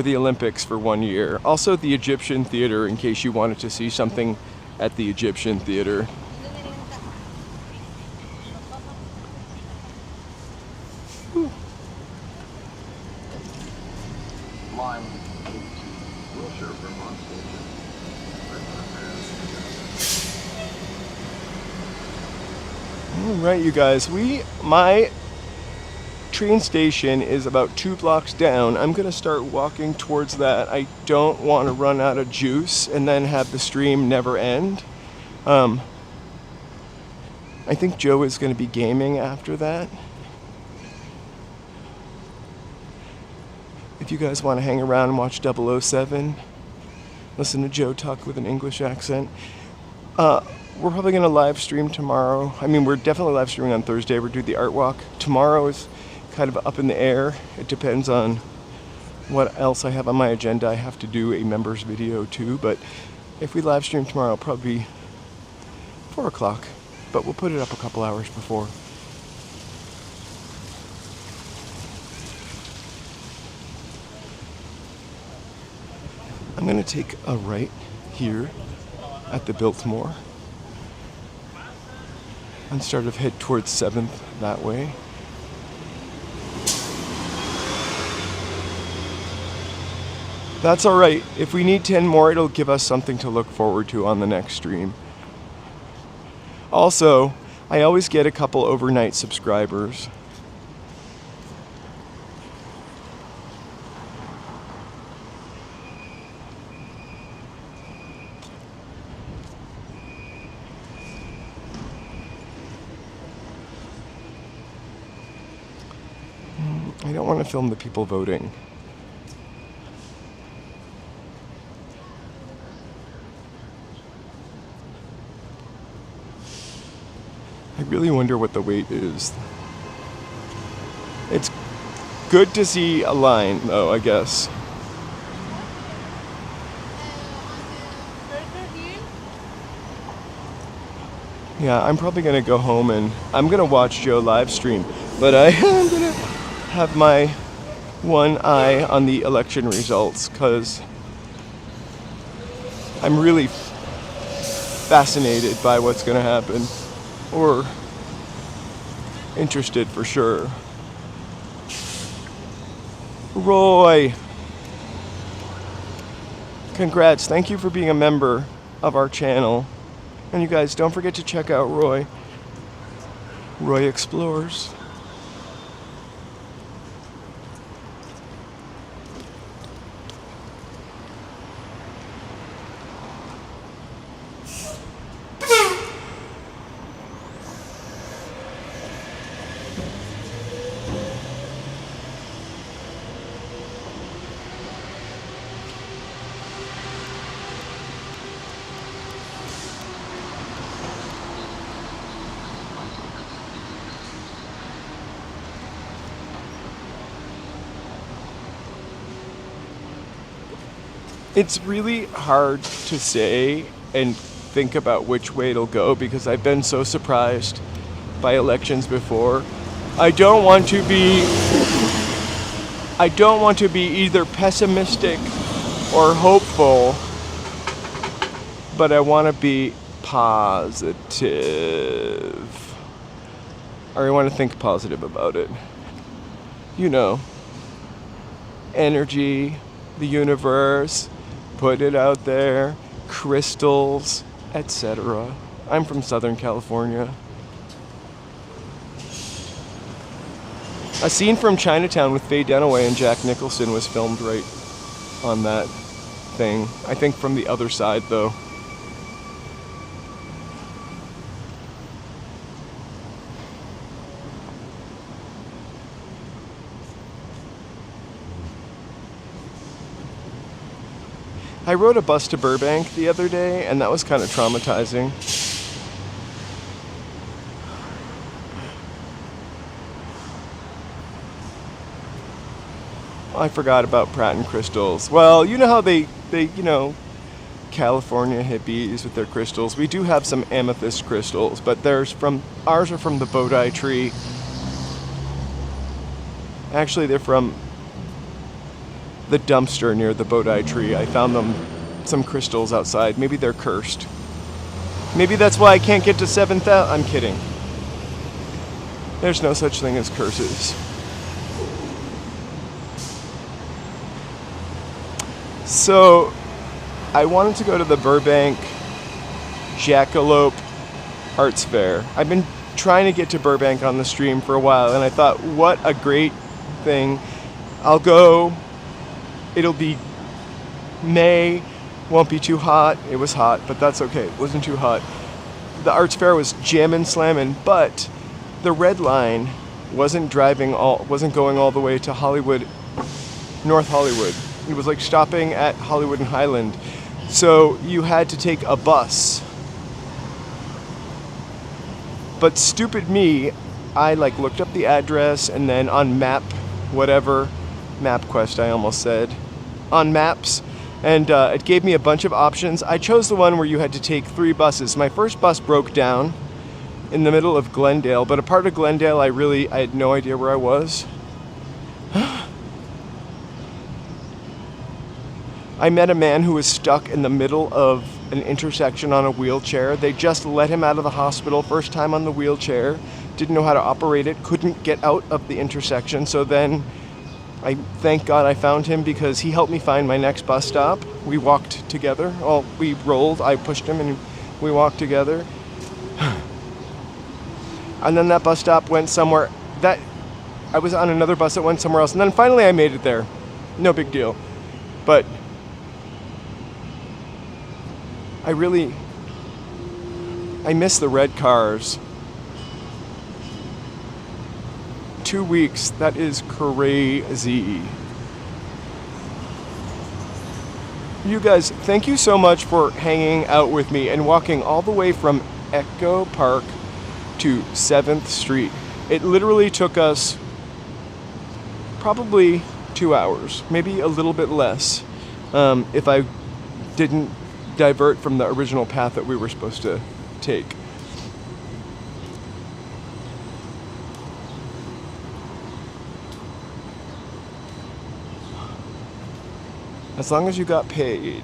the Olympics for 1 year. Also the Egyptian Theater, in case you wanted to see something at the Egyptian Theater. Alright, you guys, my train station is about 2 blocks down. I'm going to start walking towards that. I don't want to run out of juice and then have the stream never end. I think Joe is going to be gaming after that. If you guys want to hang around and watch 007, listen to Joe talk with an English accent. We're probably going to live stream tomorrow. I mean, we're definitely live streaming on Thursday. We're doing the art walk. Tomorrow is kind of up in the air. It depends on what else I have on my agenda. I have to do a members video too, but if we live stream tomorrow, it'll probably be 4 o'clock, but we'll put it up a couple hours before. I'm going to take a right here at the Biltmore and start to head towards 7th that way. That's alright. If we need 10 more, it'll give us something to look forward to on the next stream. Also, I always get a couple overnight subscribers. I don't want to film the people voting. I really wonder what the wait is. It's good to see a line, though, I guess. Yeah, I'm probably going to go home and I'm going to watch Joe live stream. But I am going to have my one eye on the election results because I'm really fascinated by what's going to happen. Or interested for sure. Roy, congrats. Thank you for being a member of our channel. And you guys, don't forget to check out Roy. Roy Explores. It's really hard to say and think about which way it'll go because I've been so surprised by elections before. I don't want to be either pessimistic or hopeful, but I want to be positive. Or I want to think positive about it. You know, energy, the universe, put it out there, crystals, etc. I'm from Southern California. A scene from Chinatown with Faye Dunaway and Jack Nicholson was filmed right on that thing. I think from the other side, though. I rode a bus to Burbank the other day, and that was kind of traumatizing. I forgot about Pratt and Crystals. Well, you know how they California hippies with their crystals. We do have some amethyst crystals, but ours are from the Bodhi tree. Actually, they're from the dumpster near the Bodhi tree. I found some crystals outside. Maybe they're cursed. Maybe that's why I can't get to 7,000. I'm kidding. There's no such thing as curses. So, I wanted to go to the Burbank Jackalope Arts Fair. I've been trying to get to Burbank on the stream for a while, and I thought, what a great thing. I'll go. It'll be May, won't be too hot. It was hot, but that's okay. It wasn't too hot. The arts fair was jammin' slammin', but the red line wasn't going all the way to Hollywood, North Hollywood. It was like stopping at Hollywood and Highland. So you had to take a bus. But stupid me, I looked up the address and then on MapQuest I almost said, on Maps, and it gave me a bunch of options. I chose the one where you had to take 3 buses. My first bus broke down in the middle of Glendale, but a part of Glendale I had no idea where I was. I met a man who was stuck in the middle of an intersection on a wheelchair. They just let him out of the hospital, first time on the wheelchair, didn't know how to operate it, couldn't get out of the intersection, so then thank God I found him because he helped me find my next bus stop. We walked together. Well, we rolled. I pushed him and we walked together. And then that bus stop went somewhere. I was on another bus that went somewhere else. And then finally I made it there. No big deal. But I miss the red cars. 2 weeks, that is crazy. You guys, thank you so much for hanging out with me and walking all the way from Echo Park to 7th Street. It literally took us probably 2 hours, maybe a little bit less, if I didn't divert from the original path that we were supposed to take. As long as you got paid.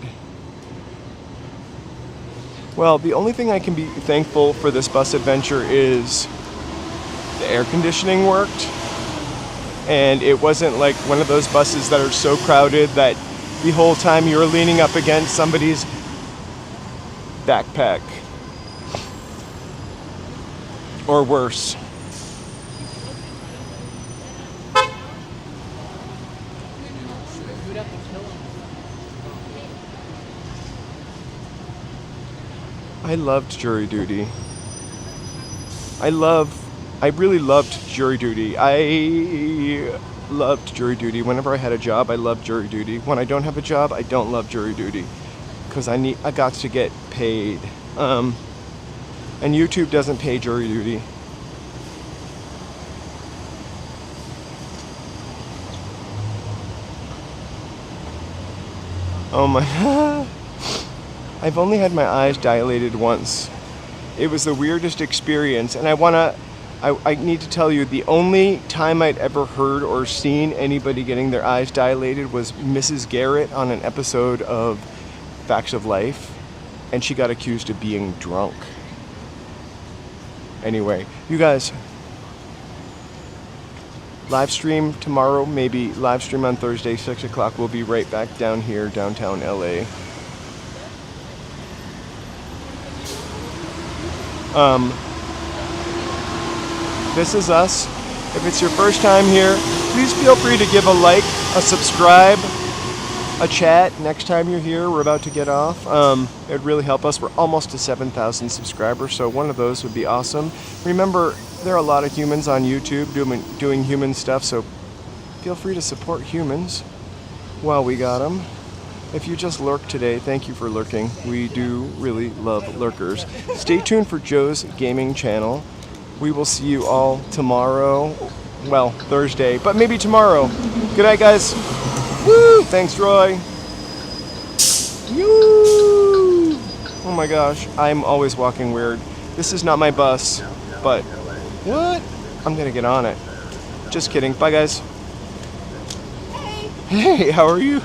Well, the only thing I can be thankful for this bus adventure is the air conditioning worked. and it wasn't like one of those buses that are so crowded that the whole time you're leaning up against somebody's backpack. Or worse. I loved jury duty. I really loved jury duty. I loved jury duty. Whenever I had a job, I loved jury duty. When I don't have a job, I don't love jury duty because I got to get paid. And YouTube doesn't pay jury duty. Oh my god. I've only had my eyes dilated once. It was the weirdest experience, and I need to tell you, the only time I'd ever heard or seen anybody getting their eyes dilated was Mrs. Garrett on an episode of Facts of Life, and she got accused of being drunk. Anyway, you guys, live stream tomorrow, maybe live stream on Thursday, 6 o'clock. We'll be right back down here, downtown LA. This is us. If it's your first time here, please feel free to give a like, a subscribe, a chat next time you're here. We're about to get off. It would really help us. We're almost to 7,000 subscribers, so one of those would be awesome. Remember, there are a lot of humans on YouTube doing human stuff, so feel free to support humans while we got them. If you just lurked today, thank you for lurking. We do really love lurkers. Stay tuned for Joe's gaming channel. We will see you all tomorrow. Well, Thursday, but maybe tomorrow. Good night, guys. Woo! Thanks, Roy. Woo! Oh my gosh, I'm always walking weird. This is not my bus, but what? I'm gonna get on it. Just kidding. Bye, guys. Hey, how are you?